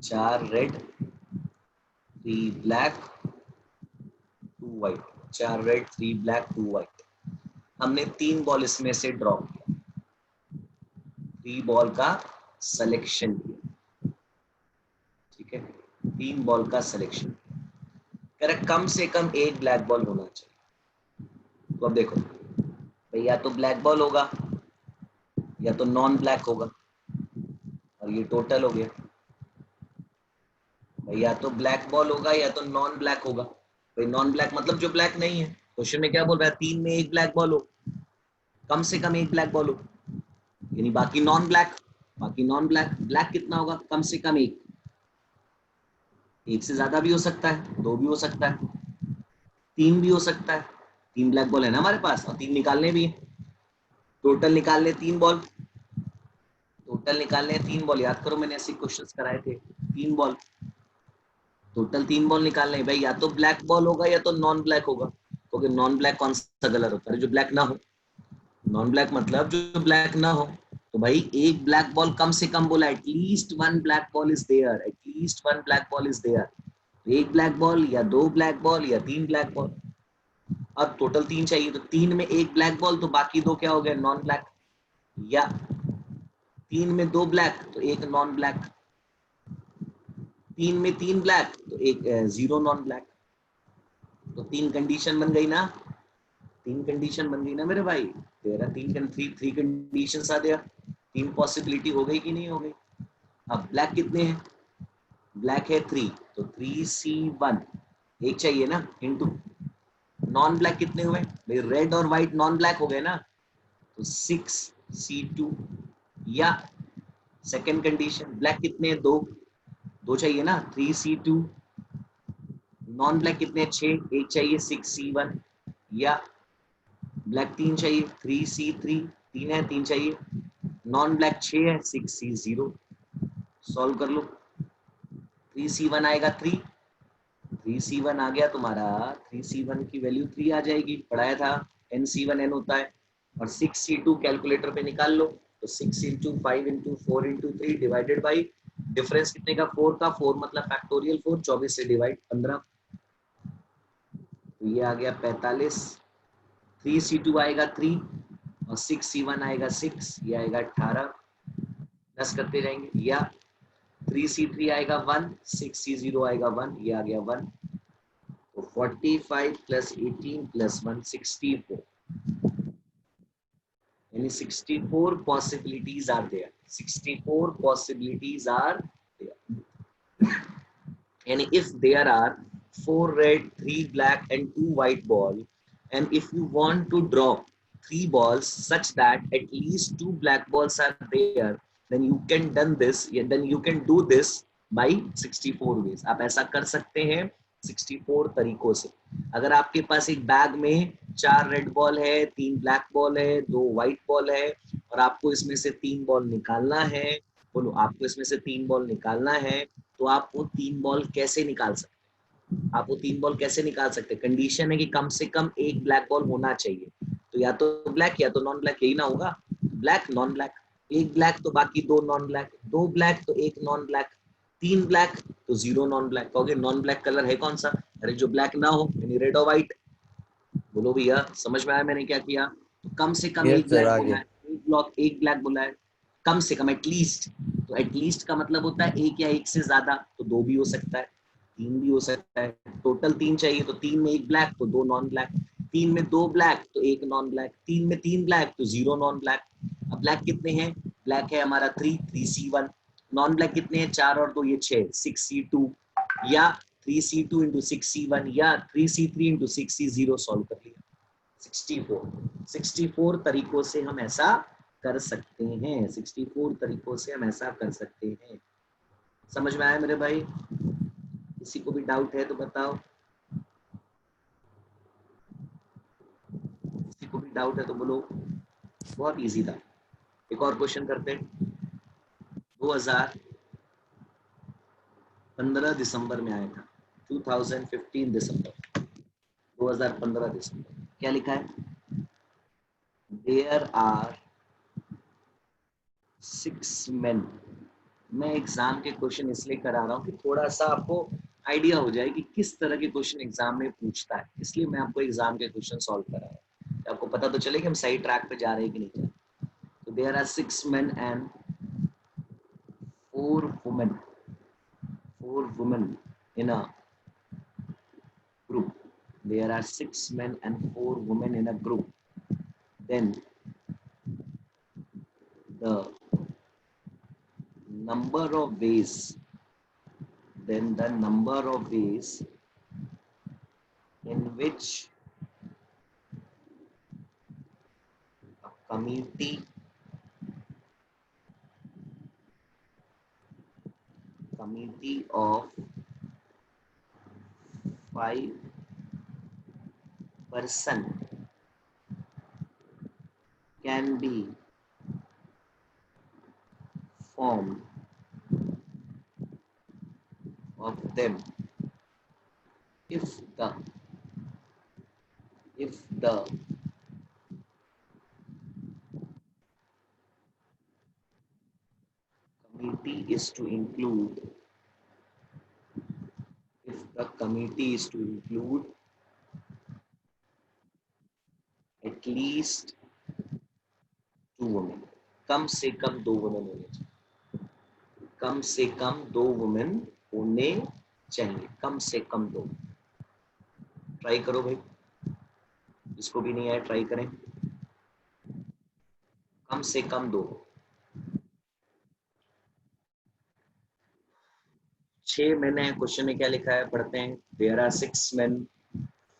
4 red, 3 black, 2 white. 4 red, 3 black, 2 white. हमने 3 बॉल इसमें से ड्रॉ किया. 3 बॉल का सिलेक्शन किया. ठीक है, 3 बॉल का सिलेक्शन. करेक्ट. कम से कम एक ब्लैक बॉल होना चाहिए. तो अब देखो भाई, या तो ब्लैक बॉल होगा या तो नॉन ब्लैक होगा. और ये टोटल हो गया भाई. या तो ब्लैक बॉल होगा या तो नॉन ब्लैक होगा. भाई नॉन ब्लैक मतलब जो ब्लैक नहीं है. क्वेश्चन में क्या बोल रहा है? 3 में एक ब्लैक बॉल हो. कम से कम एक ब्लैक बॉल हो, यानी बाकी नॉन ब्लैक. ब्लैक कितना होगा? कम से कम एक. एक से ज्यादा भी हो सकता है, 2 भी हो सकता है, 3 भी हो सकता है. 3 ब्लैक बॉल है ना हमारे पास और 3 निकालने भी है. टोटल निकालने 3 बॉल. याद करो मैंने ऐसे क्वेश्चंस कराए थे. 3 बॉल टोटल, 3 बॉल निकालने भाई. या तो ब्लैक बॉल होगा या तो नॉन ब्लैक होगा. क्योंकि नॉन ब्लैक कौन सा कलर होता है? जो ब्लैक ना हो. नॉन ब्लैक मतलब जो ब्लैक ना हो. तो भाई एक ब्लैक बॉल कम से कम बोला. At least one black ball is there. एक ब्लैक बॉल या 2 ब्लैक बॉल या 3 ब्लैक बॉल. अब टोटल 3 चाहिए तो 3 में एक ब्लैक बॉल तो बाकी 2 क्या हो गए? Non black. या 3 में 2 ब्लैक तो एक नॉन ब्लैक. 3 में 3 ब्लैक तो एक 0 नॉन ब्लैक. तो 3 कंडीशन बन गई ना मेरे भाई. तेरा 3 कंडीशंस आ गया. 3 पॉसिबिलिटी हो गई कि नहीं हो गई? अब ब्लैक कितने हैं? ब्लैक है 3, तो 3C1 एक चाहिए ना, इनटू नॉन ब्लैक कितने हुए भाई? रेड और व्हाइट नॉन ब्लैक हो गए ना, तो 6C2. या सेकंड कंडीशन, ब्लैक कितने हैं? 2 चाहिए ना, 3C2. नॉन ब्लैक कितने? 6, एक चाहिए, 6C1. या ब्लैक 3 चाहिए, 3C3. 3 है, 3 चाहिए. नॉन ब्लैक 6 है, 6C0. सॉल्व कर लो. 3C1 आएगा 3C1 आ गया तुम्हारा. 3C1 की वैल्यू 3 आ जाएगी. पढ़ाया था NC1N होता है. और 6C2 कैलकुलेटर पे निकाल लो. तो 6 into 5 into 4 into 3 divided by difference कितने का? 4 का. 4 मतलब फैक्टोरियल 4. 24 से डिवाइड 15. तो ये आ गया 45. 3C2 आएगा 3 और 6C1 आएगा 6. ये आएगा 18. 10 करते जाएंगे. या 3C3 आएगा 1, 6C0 आएगा 1. ये आ गया 1. तो 45 प्लस 18 प्लस 1 64. यानी 64 possibilities are there. 64 possibilities are there. And if there are 4 red, 3 black and 2 white ball, and if you want to draw 3 balls such that at least 2 black balls are there, then you can do this by 64 ways. आप ऐसा कर सकते हैं 64 तरीकों से। अगर आपके पास एक बैग में 4 रेड बॉल है, 3 ब्लैक बॉल है, 2 व्हाइट बॉल है और आपको इसमें से 3 बॉल निकालना है, बोलो आपको इसमें से 3 बॉल निकालना है, तो आप वो 3 बॉल कैसे निकाल सकते हैं? आप वो 3 बॉल कैसे निकाल सकते हैं? कंडीशन है कि कम से कम एक ब्लैक बॉल होना चाहिए, तो या तो ब्लैक या तो नॉन ब्लैक, यही ना होगा? ब्लैक नॉन ब्लैक, एक ब्लैक तो बाकी 2 नॉन ब्लैक, 2 ब्लैक तो एक नॉन ब्लैक, 3 ब्लैक तो 0 नॉन ब्लैक। कहोगे नॉन ब्लैक कलर है कौन सा? अरे जो ब्लैक ना हो, यानी रेड और व्हाइट। बोलो भैया समझ में आया मैंने क्या किया? तो कम से कम Yes, एक sir, ब्लैक आगे। बोला है, एक ब्लैक बोला है, कम से कम एटलीस्ट। तो एटलीस्ट का मतलब होता है एक या एक से ज्यादा, तो 2 भी हो सकता है, 3 भी हो सकता है, टोटल 3 चाहिए, तो 3 में 1 ब्लैक तो 2 नॉन ब्लैक, 3 में 2 ब्लैक तो 1 नॉन ब्लैक, 3 में 3 ब्लैक तो 0 नॉन ब्लैक। अब ब्लैक कितने हैं? ब्लैक है हमारा 3C1, नॉन ब्लैक कितने हैं? 4 और 2 ये 6, 6C2, या 3C2 इंटू 6C1 या 3C3 इंटू 6C0 सॉल्व कर लिया। 64 तरीकों से हम ऐसा कर सकते हैं, 64 तरीकों से हम ऐसा कर सकते हैं। समझ में आया मेरे भाई? किसी को भी डाउट है तो बताओ, किसी को भी डाउट है तो बोलो। बहुत इजी था। एक और क्वेश्चन करते हैं। 2015 दिसंबर में आया था, 2015 दिसंबर, 2015 दिसंबर। क्या लिखा है? There are 6 men। मैं एग्जाम के क्वेश्चन इसलिए करा रहा हूँ कि थोड़ा सा आपको आइडिया हो जाए कि किस तरह के क्वेश्चन एग्जाम में पूछता है, इसलिए मैं आपको एग्जाम के क्वेश्चन सॉल्व करा रहा हूँ, आपको पता तो चले कि हम सही ट्रैक पे जा रहे हैं कि नहीं जा रहे। तो there are 6 men and 4 women, 4 women in a group. There are 6 men and 4 women in a group. Then the number of ways, in which a committee of 5 person can be formed of them if the committee is to include at least 2 women, कम से कम 2 women होने चाहिए, कम से कम 2 women होने चाहिए, कम से कम 2। Try करो भाई, जिसको भी नहीं आया ट्राई करें, कम से कम 2। 6 men है, क्वेश्चन में क्या लिखा है पढ़ते हैं। There are 6 men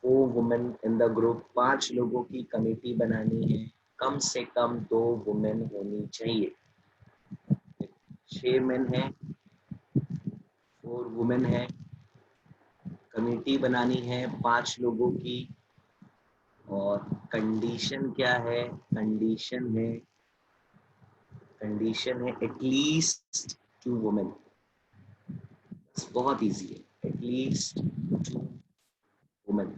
4 women in the group, 5 लोगों की कमेटी बनानी है, कम से कम 2 वुमेन होनी चाहिए। 6 men है, 4 women है, कमेटी बनानी है 5 लोगों की, और कंडीशन क्या है? कंडीशन है एटलीस्ट 2 वुमेन। बहुत इजी है, एटलीस्ट 2 वुमेन।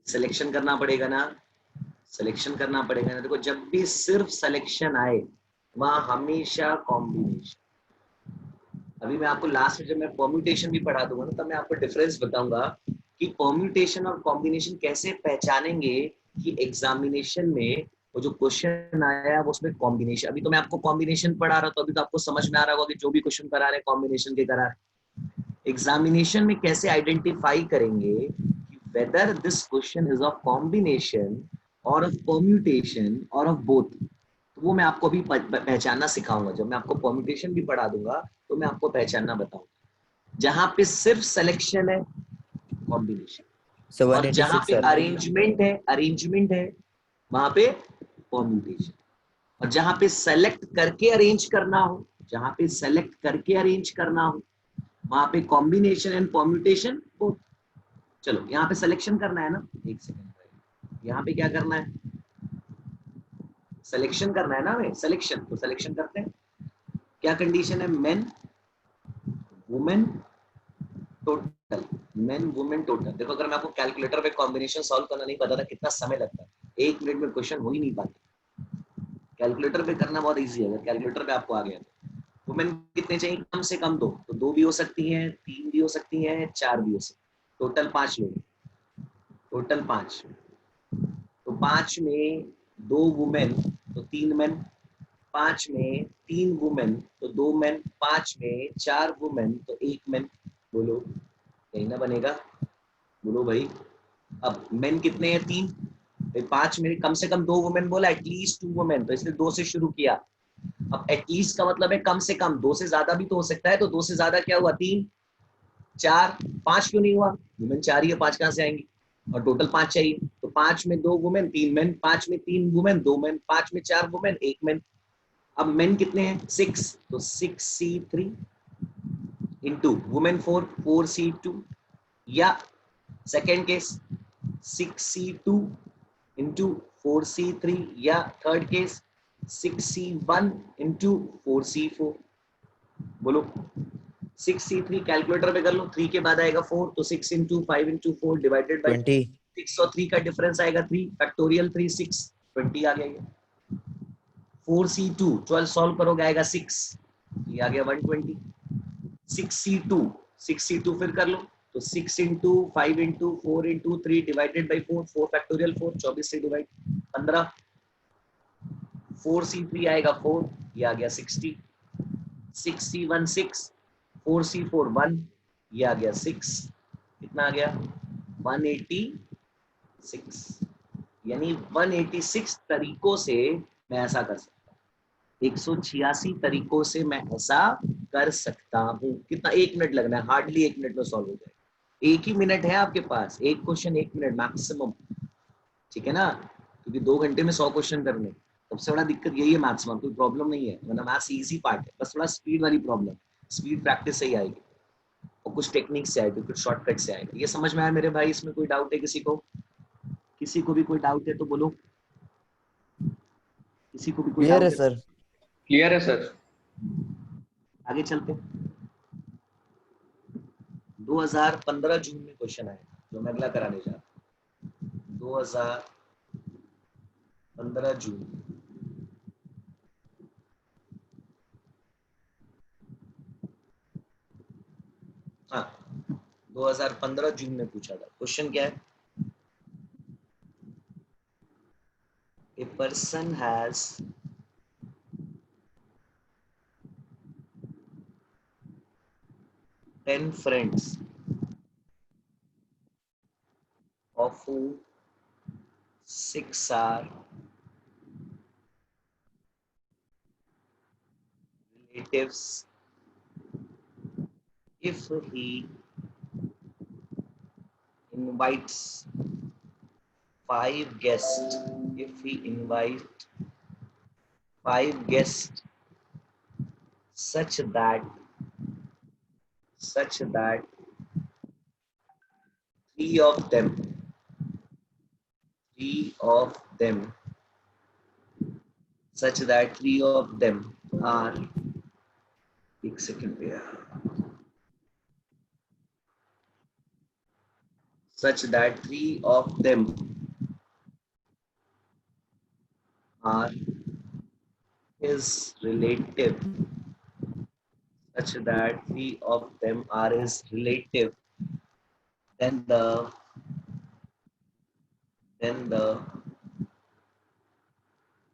सिलेक्शन करना पड़ेगा ना, सिलेक्शन करना पड़ेगा ना। देखो जब भी सिर्फ सिलेक्शन आए वहां हमेशा कॉम्बिनेशन। अभी मैं आपको लास्ट में जब मैं परम्यूटेशन भी पढ़ा दूंगा ना, तब मैं आपको डिफरेंस बताऊंगा कि परम्यूटेशन और कॉम्बिनेशन कैसे पहचानेंगे कि एग्जामिनेशन में वो जो क्वेश्चन आया वो उसमें कॉम्बिनेशन। अभी तो मैं आपको कॉम्बिनेशन पढ़ा रहा हूँ, तो अभी तो आपको समझ में आ रहा होगा कि जो भी क्वेश्चन करा रहे हैं कॉम्बिनेशन के करा रहे। एग्जामिनेशन में कैसे आइडेंटिफाई करेंगे कि whether this question is of combination और ऑफ परम्यूटेशन और ऑफ बोथ, तो वो मैं आपको अभी पहचानना सिखाऊंगा। जब मैं आपको परम्यूटेशन भी पढ़ा दूंगा तो मैं आपको पहचानना बताऊंगा। जहां पे सिर्फ सिलेक्शन है कॉम्बिनेशन, So और जहां 186 पे sir. अरेंजमेंट है वहां पे परम्यूटेशन। और जहां पे सेलेक्ट करके अरेंज करना हो, जहां पे सेलेक्ट करके अरेंज करना हो, वहां पे कॉम्बिनेशन एंड परम्यूटेशन। चलो यहाँ पे सिलेक्शन करना है ना, एक सेकंड, यहाँ पे क्या करना है, सिलेक्शन करना है ना हमें, सिलेक्शन, तो सिलेक्शन करते हैं। क्या कंडीशन है, main women total, main women total. देखो अगर मैं आपको कैलकुलेटर पे कॉम्बिनेशन सॉल्व करना नहीं पता था कितना समय लगता है, 1 मिनट में क्वेश्चन हो ही नहीं पाते। कैलकुलेटर पे करना बहुत इजी है, अगर कैलकुलेटर पे आपको आ गया तो। वुमेन कितने चाहिए, कम से कम 2, तो 2 भी हो सकती हैं, 3 भी हो सकती हैं, 4 भी हो सकती हैं, टोटल 5 लोग, टोटल 5। तो 5 में 2 वुमेन तो 3 मेन, 5 में 3 वुमेन तो 2 मेन, 5 में 4 वुमेन तो 1 मेन। बोलो यही ना बनेगा, बोलो भाई। अब मेन कितने हैं, 3, 5 में कम से कम 2 वुमेन बोला, एटलीस्ट 2 वुमेन, तो इसलिए 2 से शुरू किया। अब एटलीस्ट का मतलब है कम से कम, 2 से ज्यादा भी तो हो सकता है, तो 2 से ज्यादा क्या हुआ, 3, 4, 5 क्यों नहीं हुआ, वुमेन 4 ही है, 5 कहां से आएंगी, और टोटल 5 चाहिए। तो 5 में 2 वुमेन 3 मेन, 5 में 3 वुमेन 2 मेन, 5 में 4 वुमेन 1 मेन। अब मेन कितने हैं, 6, तो 6C3 इंटू वुमेन 4, 4C2, या second case 6C2 into 4C3, या third case 6C1 into 4C4। बोलो 6C3 कैलकुलेटर पे कर लो, 3 के बाद आएगा 4, तो 6 इंटू 5 इंटू 4 डिवाइडेड बाई 20 6 और 3 का डिफरेंस आएगा 3, फैक्टोरियल 3, 6, 20 आ गया। 4C2 12 सॉल्व करोगे आएगा 6, ये आ गया 120। 6C2, 6C2 फिर कर लो, तो 6 into 5 into 4 into 3 divided by 4, 4 factorial 4, 24 से डिवाइड 15। 4C3 आएगा 4, ये आ गया 60। 6C1 6, 4C4 1, ये आ गया 6, कितना आ गया 186। यानी 186 तरीकों से मैं ऐसा कर सकता हूँ, 186 तरीकों से मैं ऐसा कर सकता हूँ। कितना, 1 मिनट लगना है, हार्डली 1 मिनट में सॉल्व हो जाएगा। 1 ही मिनट है आपके पास, एक क्वेश्चन 1 मिनट मैक्सिमम, ठीक है ना, क्योंकि 2 घंटे में 100 क्वेश्चन करने। सबसे बड़ा दिक्कत यही है मैथ्स में, कोई प्रॉब्लम नहीं है, वरना मैथ्स इजी पार्ट है, बस थोड़ा स्पीड वाली प्रॉब्लम, स्पीड प्रैक्टिस से ही आएगी और कुछ टेक्निक से आएगी, कुछ शॉर्टकट से आएगी। ये समझ में आया मेरे भाई, इसमें कोई डाउट है किसी को, किसी को भी कोई डाउट है तो बोलो, किसी को भी कोई क्लियर है डाउट है। सर। क्लियर है सर। आगे चलते हैं। 2015 जून में क्वेश्चन आया जो मैं अगला कराने जा रहा हूं, 2015 जून। हाँ 2015 जून में पूछा था। क्वेश्चन क्या है, a person has ten friends of whom 6 are relatives. If he invites 5 guests, if he invites 5 guests such that 3 of them such that 3 of them are, एक सेकंड पे यार, such that 3 of them are his relative, such that 3 of them are his relative, then the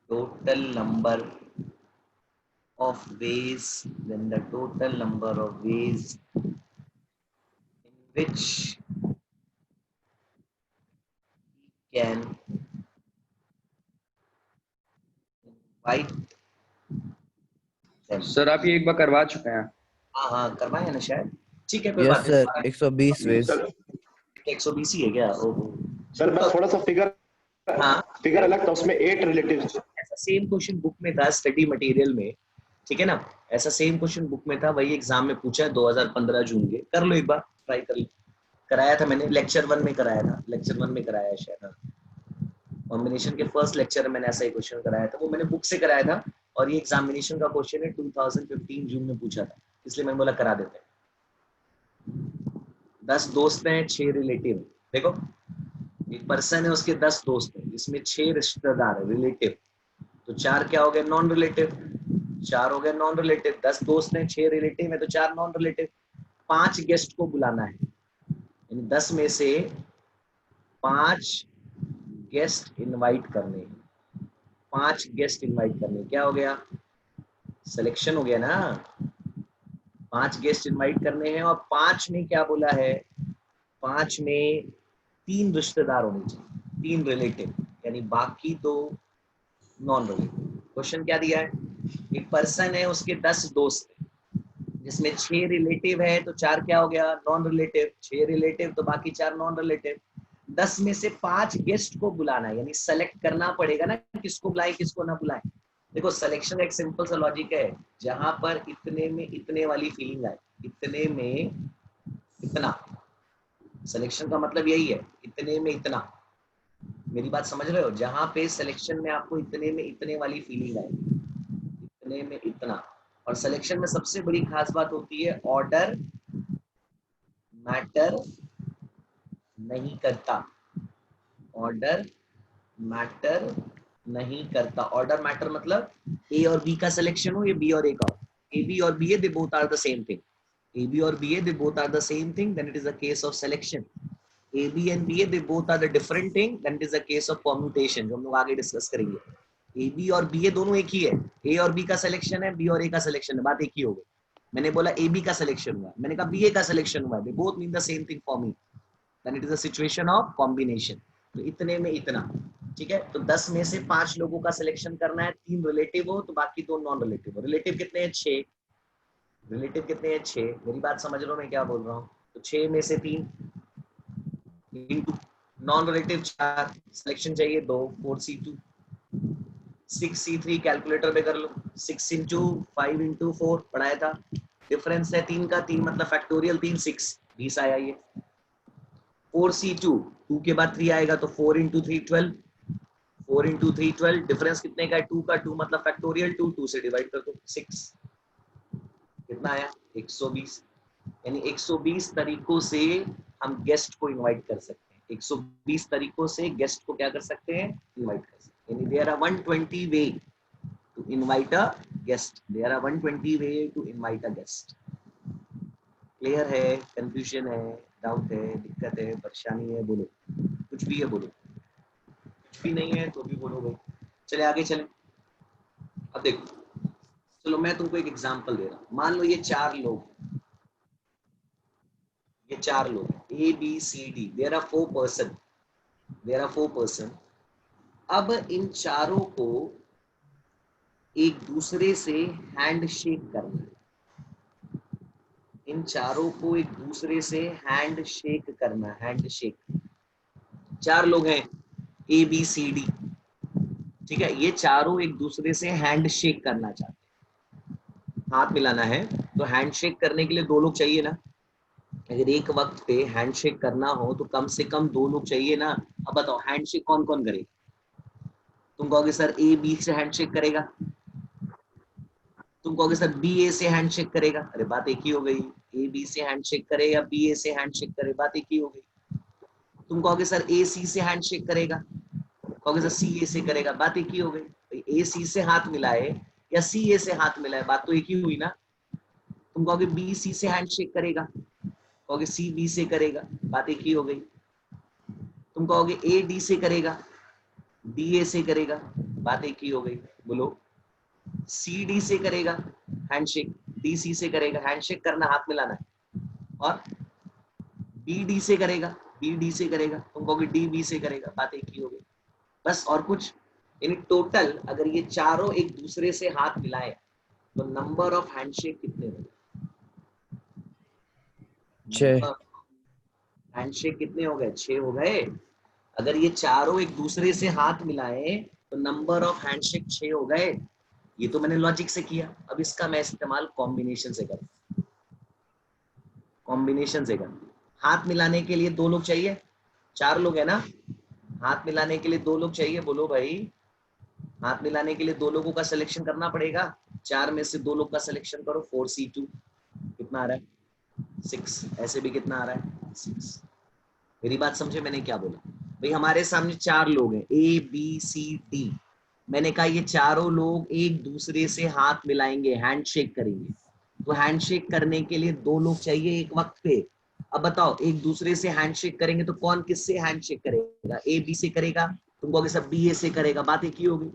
total number of ways, in which he can invite them. Sir आप ये एक बार करवा चुके हैं। हाँ करवाए ना शायद, ठीक है कोई यस बात सर, नहीं। 120 वेज। सर 120 ही है क्या, ओहो सर मैं थोड़ा सा फिगर हाँ फिगर अलग था, उसमें 8 रिलेटिव्स। ऐसा सेम क्वेश्चन बुक में था स्टडी मटेरियल में, ठीक है ना, ऐसा सेम क्वेश्चन बुक में था, वही एग्जाम में पूछा है 2015 जून के, कर लो एक बार ट्राई कर लो। कराया था मैंने लेक्चर 1 में कराया था, लेक्चर 1 में कराया है शायद, कॉम्बिनेशन के फर्स्ट लेक्चर में मैंने ऐसा ही क्वेश्चन कराया था, वो मैंने बुक से कराया था, और ये एग्जामिनेशन का क्वेश्चन है 2015 जून में पूछा था, इसलिए मैंने बोला करा देते हैं। 10 दोस्त हैं, 6 रिलेटिव। देखो एक पर्सन है, उसके 10 दोस्त हैं, जिसमें 6 रिश्तेदार है रिलेटिव, तो 4 क्या हो गए नॉन रिलेटिव, 4 हो गए नॉन रिलेटिव। 10 दोस्त हैं, 6 रिलेटिव है, तो 4 नॉन रिलेटिव। 5 गेस्ट को बुलाना है, यानी 10 में से 5 गेस्ट इनवाइट करने हैं, 5 गेस्ट इनवाइट करने, क्या हो गया सिलेक्शन हो गया ना। 5 गेस्ट इनवाइट करने हैं, और 5 में क्या बोला है, 5 में 3 रिश्तेदार होने चाहिए, 3 रिलेटिव, यानी बाकी 2 नॉन रिलेटिव। क्वेश्चन क्या दिया है, एक पर्सन है, उसके 10 दोस्त हैं, जिसमें 6 रिलेटिव है, तो 4 क्या हो गया नॉन रिलेटिव, 6 रिलेटिव तो बाकी 4 नॉन रिलेटिव। 10 में से 5 गेस्ट को बुलाना है, यानी सेलेक्ट करना पड़ेगा ना किसको बुलाए किसको ना बुलाए। देखो सिलेक्शन एक सिंपल सा लॉजिक है, जहां पर इतने में इतने वाली फीलिंग आए, इतने में इतना, सिलेक्शन का मतलब यही है, इतने में इतना। मेरी बात समझ रहे हो, जहां पे सिलेक्शन में आपको इतने में इतने वाली फीलिंग आए, इतने में इतना। और सिलेक्शन में सबसे बड़ी खास बात होती है ऑर्डर मैटर नहीं करता, ऑर्डर मैटर नहीं करता। ऑर्डर मैटर मतलब ए और बी का सिलेक्शन हो, या बी और ए का हो, ए बी और B A they both are the same thing, A B और B A they both are the same thing, then it is a case of selection. A B and B A they both are the different thing, then it is a case of permutation, जो हम लोग आगे discuss करेंगे। ए B और B ए दोनों एक ही है, ए और बी का सिलेक्शन है, बी और ए का सिलेक्शन है, बात एक ही हो गई। मैंने बोला ए बी का सिलेक्शन हुआ, मैंने कहा बी ए का सिलेक्शन हुआ, they both mean the same thing for me, then it is a situation of combination. तो इतने में इतना, ठीक है। तो 10 में से 5 लोगों का सिलेक्शन करना है, 3 रिलेटिव हो तो बाकी 2 नॉन रिलेटिव हो। रिलेटिव कितने हैं 6, रिलेटिव कितने हैं 6, मेरी बात समझ रहे हो मैं क्या बोल रहा हूँ। तो 6 में से 3 इंटू नॉन रिलेटिव 4, सिलेक्शन चाहिए 2, 4c2, 6c3 कैलकुलेटर में कर लो, 6 इंटू 5 इंटू 4 पढ़ाया था, डिफरेंस है 3 का, 3 मतलब फैक्टोरियल 3 6 20 आया ये। 4c2 2 के बाद 3 आएगा, तो 4 इंटू 3 12, 4 इंटू 3 12, डिफरेंस कितने का है 2 का, 2 मतलब फैक्टोरियल 2, 2 से डिवाइड कर दो 6, कितना आया 120। यानी 120 तरीकों से हम गेस्ट को इनवाइट कर सकते हैं, 120 तरीकों से गेस्ट को क्या कर सकते हैं इनवाइट कर सकते हैं। यानी there are 120 way to invite a guest, there are 120 way to invite a guest. Clear है, कंफ्यूजन है, डाउट है, दिक्कत है, परेशानी है, बोलो, कुछ भी है बोलो, कुछ भी नहीं है तो भी बोलो भाई। चले आगे चले। अब देखो, चलो मैं तुमको एक एग्जांपल दे रहा हूं, मान लो ये 4 लोग, ये 4 लोग A B C D, there are 4 person, there are 4 person. अब इन चारों को एक दूसरे से हैंड शेक करना है, इन चारों को एक दूसरे से हैंड शेक करना, हैंड शेक। 4 लोग हैं ए बी सी डी, ठीक है, ये चारों एक दूसरे से हैंड शेक करना चाहते हैं, हाथ मिलाना है। तो हैंड शेक करने के लिए 2 लोग चाहिए ना, अगर एक वक्त पे हैंडशेक करना हो तो कम से कम 2 लोग चाहिए ना। अब बताओ हैंडशेक कौन कौन करेगा, तुम कहोगे सर ए बी से हैंडशेक करेगा, तुम कहोगे सर बी ए से हैंडशेक करेगा, अरे बात एक ही हो गई, ए बी से हैंडशेक करे या बी ए से हैंडशेक करे, बात एक ही हो गई। तुम कहोगे सर ए सी से हैंडशेक करेगा, कहोगे सर सी ए से करेगा, बात एक ही हो गई। ए सी से हाथ मिलाए या सी ए से हाथ मिलाए, बात तो एक ही हुई ना। तुम कहोगे बी सी से हैंडशेक करेगा, कहोगे सी बी से करेगा, बात एक ही हो गई। तुम कहोगे ए डी से करेगा, डी ए से करेगा, बात एक ही हो गई। बोलो सी डी से करेगा हैंडशेक, डी सी से करेगा, हैंडशेक करना हाथ मिलाना है। और बी डी से करेगा, बी डी से करेगा, तुम कहोगे डी बी से करेगा, बात एक ही हो गई। बस और कुछ, यानी टोटल अगर ये चारों एक दूसरे से हाथ मिलाए तो नंबर ऑफ हैंडशेक कितने हो गए, 6। हैंडशेक कितने हो गए 6 हो गए। अगर ये चारों एक दूसरे से हाथ मिलाए तो नंबर ऑफ हैंडशेक 6 हो गए। ये तो मैंने लॉजिक से किया, अब इसका मैं इस्तेमाल कॉम्बिनेशन से करूं। कॉम्बिनेशन से करूं, हाथ मिलाने के लिए 2 लोग चाहिए, 4 लोग है ना, हाथ मिलाने के लिए 2 लोग चाहिए, बोलो भाई। हाथ मिलाने के लिए 2 लोगों का सिलेक्शन करना पड़ेगा, 4 में से 2 लोग का सिलेक्शन करो, 4C2 कितना आ रहा है 6, ऐसे भी कितना आ रहा है 6। मेरी बात समझे मैंने क्या बोला भाई? हमारे सामने 4 लोग हैं ABCD, मैंने कहा ये चारों लोग एक दूसरे से हाथ मिलाएंगे, हैंडशेक करेंगे, तो हैंडशेक करने के लिए 2 लोग चाहिए एक वक्त पे। अब बताओ एक दूसरे से हैंडशेक करेंगे तो कौन किससे हैंडशेक करेगा? A B से करेगा, तुम कहोगे सब BA से करेगा, बात एक ही होगी।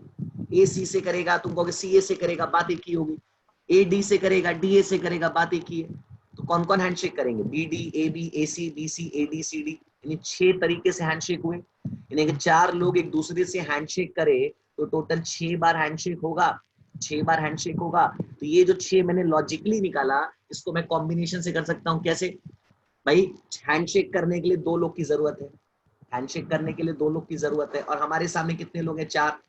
AC से करेगा, तुम कहोगे CA से करेगा, बात एक ही होगी। AD से करेगा, DA से करेगा, बात एक ही है। तो कौन कौन हैंडशेक करेंगे? BD AB AC BC AD CD, यानी 6 तरीके से हैंडशेक हुए। यानी कि 4 लोग एक दूसरे से हैंडशेक करे तो टोटल 6 बार हैंडशेक होगा, 6 बार हैंडशेक होगा। तो ये जो 6 मैंने लॉजिकली निकाला, इसको मैं कॉम्बिनेशन से कर सकता हूं। कैसे भाई? हैंडशेक करने के लिए 2 लोग की जरूरत है, हैंडशेक करने के लिए 2 लोग की जरूरत है, और हमारे सामने कितने लोग हैं? 4।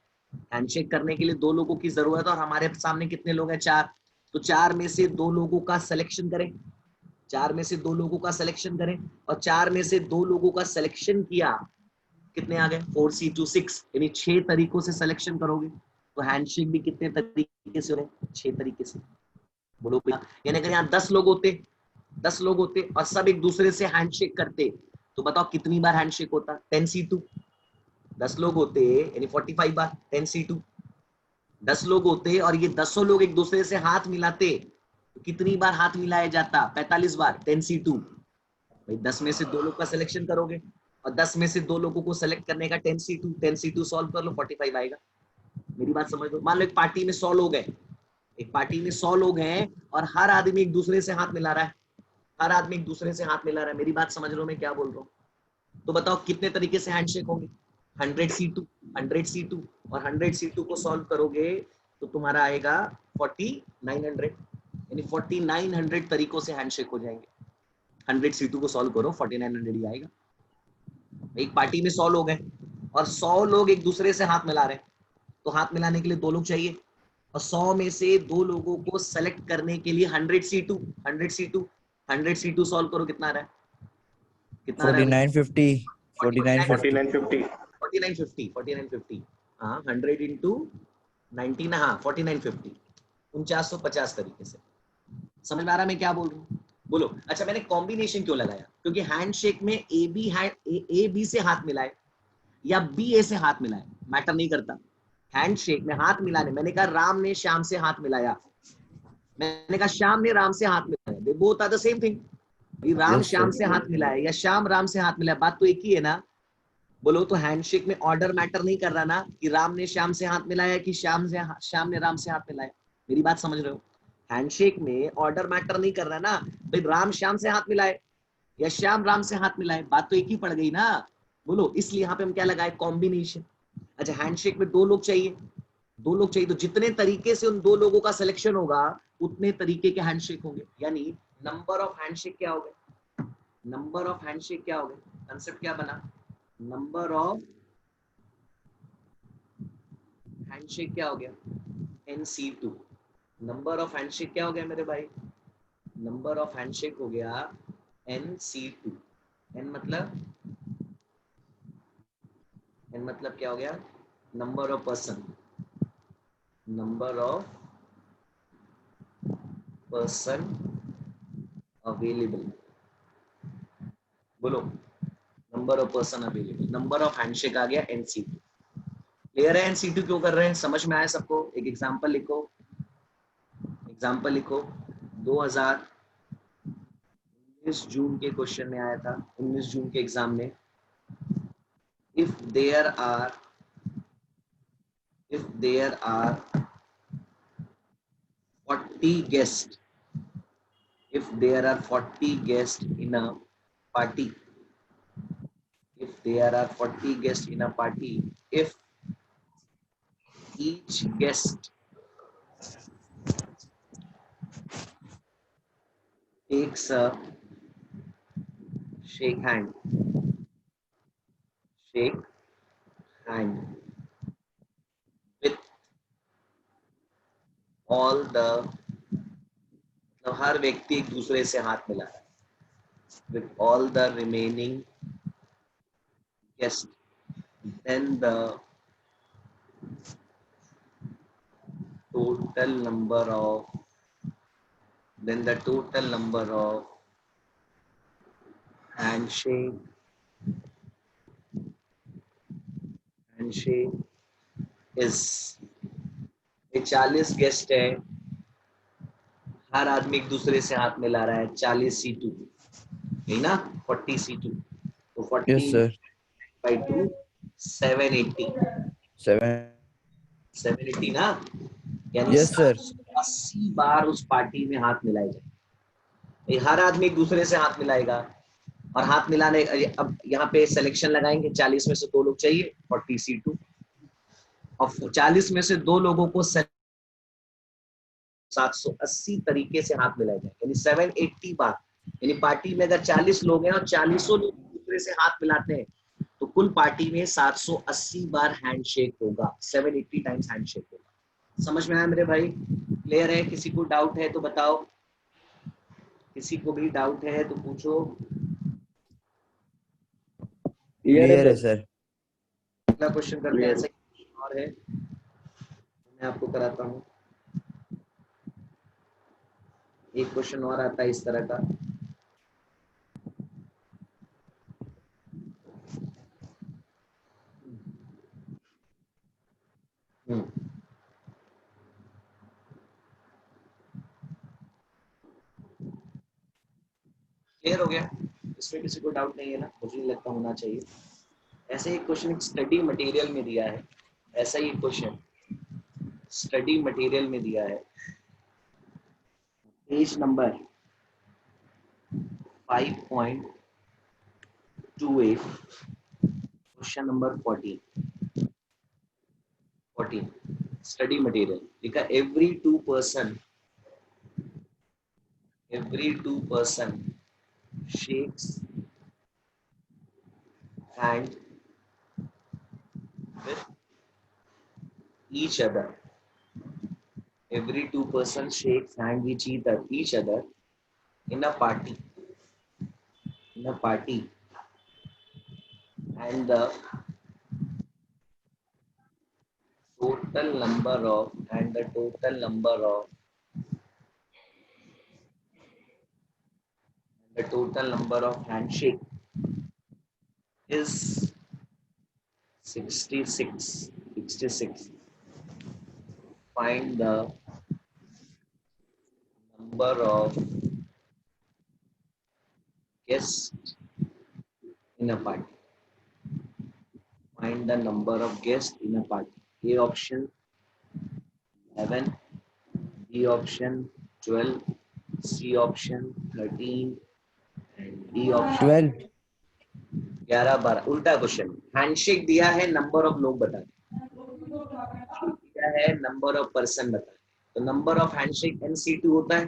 हैंडशेक करने के लिए 2 लोगों की जरूरत है और हमारे सामने कितने लोग हैं? 4। तो 4 में से 2 लोगों का सिलेक्शन करें, 4 में से 2 लोगों का सिलेक्शन करें, और 4 में से 2 लोगों का सिलेक्शन किया, कितने आ गए? 4C2 6, यानी 6 तरीकों से सिलेक्शन करोगे तो हैंडशेक भी कितने तरीके से हो रहे? 6 तरीके से। बोलो भैया, यानी अगर यहाँ 10 लोग होते, 10 लोग होते और सब एक दूसरे से हैंडशेक करते, तो बताओ कितनी बार हैंडशेक होता? 10C2। 10 लोग होते यानी 45 बार 10C2। 10 लोग होते और ये 10 लोग एक दूसरे से हाथ मिलाते, तो कितनी बार हाथ मिलाया जाता? 45 बार 10C2। भाई 10 में से 2 लोग का सिलेक्शन करोगे और 10 में से 2 लोगों को सिलेक्ट करने का 10C2 सॉल्व कर लो, 45 आएगा। मेरी बात समझ लो। मान लो एक पार्टी में 100 लोग हैं, एक पार्टी में 100 लोग हैं और हर आदमी एक दूसरे से हाथ मिला रहा है, हर आदमी एक दूसरे से हाथ मिला रहा है। मेरी बात समझ लो मैं क्या बोल रहा हूँ? तो बताओ कितने तरीके से हैंडशेक होंगे? 100C2, 100C2, और 100C2 को सॉल्व करोगे तो तुम्हारा आएगा 4900, यानी 4900 तरीकों से हैंडशेक हो जाएंगे। 100C2 को सॉल्व करो, 4900 ही आएगा। एक पार्टी में 100 लोग हैं और 100 लोग एक दूसरे से हाथ मिला रहे हैं, तो हाथ मिलाने के लिए 2 लोग चाहिए, और 100 में से 2 लोगों को सेलेक्ट करने के लिए 100C2, 100C2, 100C2 सॉल्व करो, कितना आ रहा है? कितना आ रहा है भाई? 4950 4950 4950 4950, 4950, हाँ 100 इंटू 19, हाँ 4950, 4950 तरीके से। समझ में आ रहा है मैं क्या बोल रहा हूँ? बोलो। अच्छा मैंने कॉम्बिनेशन क्यों लगाया? क्योंकि हैंडशेक में ए बी से हाथ मिलाए या बी ए से हाथ मिलाए, मैटर नहीं करता। हैंडशेक में हाथ मिलाने, मैंने कहा राम ने श्याम से हाथ मिलाया, मैंने कहा श्याम ने राम से हाथ मिलाया, they both are the same thing. Ram yes Shyam sir से हाथ मिलाया या श्याम राम से हाथ मिलाया, बात तो एक ही है ना। बोलो। तो हैंडशेक में ऑर्डर मैटर नहीं कर रहा ना, कि राम ने श्याम से हाथ मिलाया कि श्याम ने राम से हाथ मिलाया। मेरी बात समझ रहे हो? हैंडशेक में ऑर्डर मैटर नहीं कर रहा ना, भाई राम श्याम से हाथ मिलाए या श्याम राम से हाथ मिलाए, बात तो एक ही पड़ गई ना। बोलो। इसलिए यहाँ पे हम क्या लगाए? कॉम्बिनेशन। अच्छा हैंडशेक में 2 लोग चाहिए, 2 लोग चाहिए, तो जितने तरीके से उन 2 लोगों का सिलेक्शन होगा उतने तरीके के हैंडशेक होंगे, यानी नंबर ऑफ हैंडशेक क्या हो गए? नंबर ऑफ हैंडशेक क्या हो गए? कंसेप्ट क्या बना? नंबर ऑफ हैंडशेक क्या हो गया? NC2। नंबर ऑफ हैंडशेक क्या हो गया मेरे भाई? नंबर ऑफ हैंडशेक हो गया NC2। एन मतलब क्या हो गया? Number of person, number of person available. बोलो। Number of person available, number of handshake आ गया NC2। क्लियर है? NC2 क्यों कर रहे हैं? समझ में आया सबको? एक एग्जांपल लिखो, एग्जांपल लिखो। 2019 जून के क्वेश्चन में आया था, 19 जून के एग्जाम में। If there are 40 guests, if there are 40 guests in a party, if there are 40 guests in a party, if each guest takes a shake hand shake hand with all the, मतलब हर व्यक्ति एक दूसरे से हाथ मिला रहा है, with all the remaining guests, then the total number of handshake is, ये 40 गेस्ट है, हर आदमी एक दूसरे से हाथ मिला रहा है, 40C2, यही ना, 40C2, तो 40 Yes, sir. by 2 780 780 ना, यानी Yes, sir. 80 बार उस पार्टी में हाथ मिलाए जाए। हर आदमी एक दूसरे से हाथ मिलाएगा, और हाथ मिलाने, अब यहाँ पे सिलेक्शन लगाएंगे, 40 में से 2 लोग चाहिए, 40C2, और 40 में से 2 लोगों को 780 तरीके से हाथ मिलाए जाए, यानी 780 बार, यानी पार्टी में अगर 40 लोग हैं और 40 लोग एक दूसरे से हाथ मिलाते हैं, तो कुल पार्टी में 780 बार हैंडशेक होगा, 780 टाइम्स हैंडशेक होगा। समझ में आया मेरे भाई? क्लियर है? किसी को डाउट है तो बताओ, किसी को भी डाउट है तो पूछो। Clear है sir. अगला क्वेश्चन करते हैं, ऐसा क्वेश्चन और है, मैं आपको कराता हूँ। एक क्वेश्चन और आता है इस तरह का, क्लियर हो गया? इसमें किसी को डाउट नहीं है ना? मुझे नहीं लगता होना चाहिए। ऐसे एक क्वेश्चन स्टडी मटेरियल में दिया है, ऐसा ही क्वेश्चन स्टडी मटेरियल में दिया है, page number 5.28, question number 14 study material लिखा, every two person shakes hand with each other. Every two person shakes hand with each other in a party. And the total number of handshake is 66. Find the number of guests in a party. Find the number of guests in a party. A option 11, B option 12, C option 13 and D option 12. 11 12। उल्टा question, handshake दिया है, number of लोग बता दिया है, number of person बता, तो number of handshake NC2 होता है,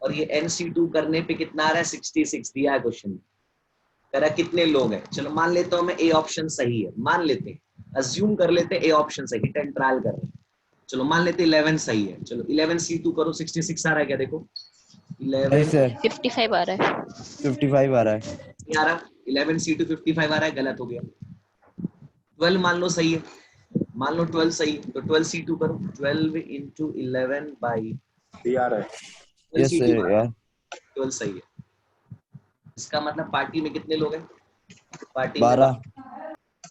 और ये NC2 करने पे कितना आ रहा है? 66 दिया है क्वेश्चन, कह रहा कितने लोग हैं। चलो मान लेता हूं मैं ए ऑप्शन सही है, मान लेते हैं, अज्यूम कर लेते हैं ए ऑप्शन सही है, 10 ट्रायल कर रहे हैं, चलो मान लेते हैं 11 सही है, चलो 11C2 करो, 66 आ रहा है क्या? देखो 11 Yes sir. 55 आ रहा है। 55 आ रहा है. नहीं आ रहा, 11C2 55 आ रहा है, गलत हो गया। 12 मान लो सही है, मान लो 12 सही है, तो 12C2 करो, 12 into 11 by आ रहा है। Yes sir. यार 12 सही है। इसका मतलब पार्टी में कितने लोग हैं? पार्टी 12. में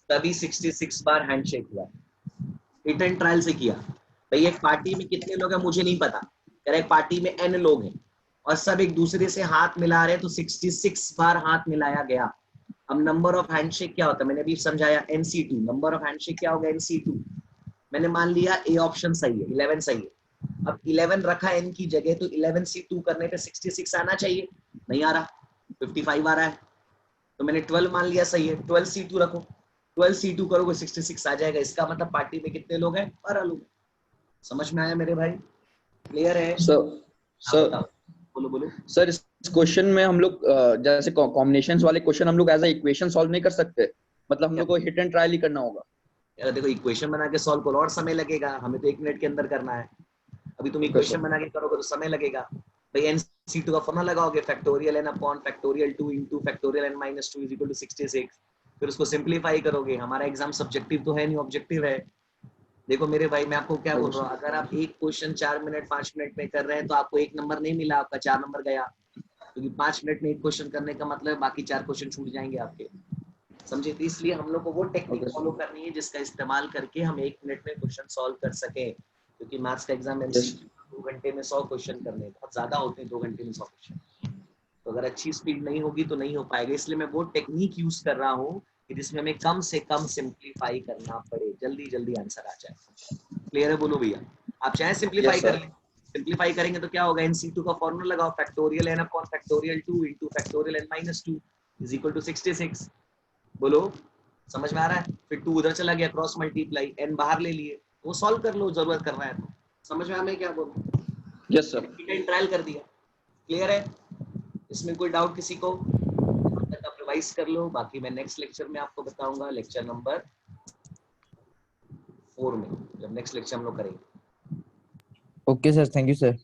तभी 66 बार हैंडशेक हुआ, हिट एंड ट्रायल से किया। भाई एक पार्टी में कितने लोग हैं मुझे नहीं पता, कह रहे पार्टी में n लोग हैं और सब एक दूसरे से हाथ मिला रहे हैं, तो 66 बार हाथ मिलाया गया। अब नंबर ऑफ हैंडशेक क्या होता है, मैंने अभी समझाया, NC2, नंबर ऑफ हैंडशेक क्या होगा? NC2। मैंने मान लिया ए ऑप्शन सही है, 11 सही है, अब 11 रखा n की जगह, तो 11C2 करने पे 66 आना चाहिए, नहीं आ रहा, 55 आ रहा है, तो मैंने 12 मान लिया सही है, 12C2 रखो, 12C2 करोगे 66 आ जाएगा। इसका मतलब पार्टी में कितने लोग हैं? 12 लोग। समझ में आया मेरे भाई? क्लियर है? सर बोलो सर, इस क्वेश्चन में हम लोग जैसे कॉम्बिनेशंस वाले क्वेश्चन हम लोग एज अ इक्वेशन सॉल्व नहीं कर सकते, मतलब हम लोग को हिट एंड ट्रायल ही करना होगा। यार देखो इक्वेशन बना के सॉल्व करो और समय लगेगा, हमें तो 1 मिनट के अंदर करना है। अभी तुम इक्वेशन बना के करोगे तो समय लगेगा भाई। NC2 का फॉर्मूला लगाओगे, factorial n upon factorial 2 into factorial n minus 2 is equal to 66। फिर उसको सिंपलीफाई करोगे। हमारा एग्जाम सब्जेक्टिव तो है नहीं, ऑब्जेक्टिव है। देखो मेरे भाई, मैं आपको क्या बोल रहा हूँ, अगर आप एक क्वेश्चन 4 मिनट 5 मिनट में कर रहे हैं तो आपको 1 नंबर नहीं मिला, आपका 4 नंबर गया, क्योंकि 5 मिनट में एक क्वेश्चन करने का मतलब बाकी 4 क्वेश्चन छूट जाएंगे आपके, समझे। तो इसलिए हम लोग को वो टेक्निक फॉलो करनी है जिसका इस्तेमाल करके हम 1 मिनट में क्वेश्चन सॉल्व कर सके, क्योंकि मैथ्स का एग्जाम MCQ 2 घंटे में 100 क्वेश्चन करने बहुत ज्यादा होते हैं, 2 घंटे में 100 क्वेश्चन। तो अगर अच्छी स्पीड नहीं होगी तो नहीं हो पाएगा। इसलिए मैं वो टेक्निक यूज कर रहा हूँ कि जिसमें हमें कम से कम सिंप्लीफाई करना पड़े, जल्दी जल्दी आंसर आ जाए। क्लियर है? बोलो भैया। आप चाहे सिंप्लीफाई Yes, कर sir. लें, सिंप्लीफाई करेंगे तो क्या होगा, NC2 का फॉर्मूला लगाओ, factorial n upon factorial 2 into factorial n minus 2 is equal to 66। बोलो, समझ में आ रहा है? फिर 2 उधर चला गया, क्रॉस मल्टीप्लाई, n बाहर ले लिए, वो सॉल्व कर लो, जरूरत कर रहा है तो। समझ में आ मैं क्या बोलूं? Yes sir. ट्रायल कर दिया। क्लियर है? इसमें कोई डाउट किसी को? तब तक आप रिवाइज कर लो, बाकी मैं नेक्स्ट लेक्चर में आपको बताऊंगा, लेक्चर नंबर 4 में, जब नेक्स्ट लेक्चर हम लोग करेंगे। Okay sir, thank you sir.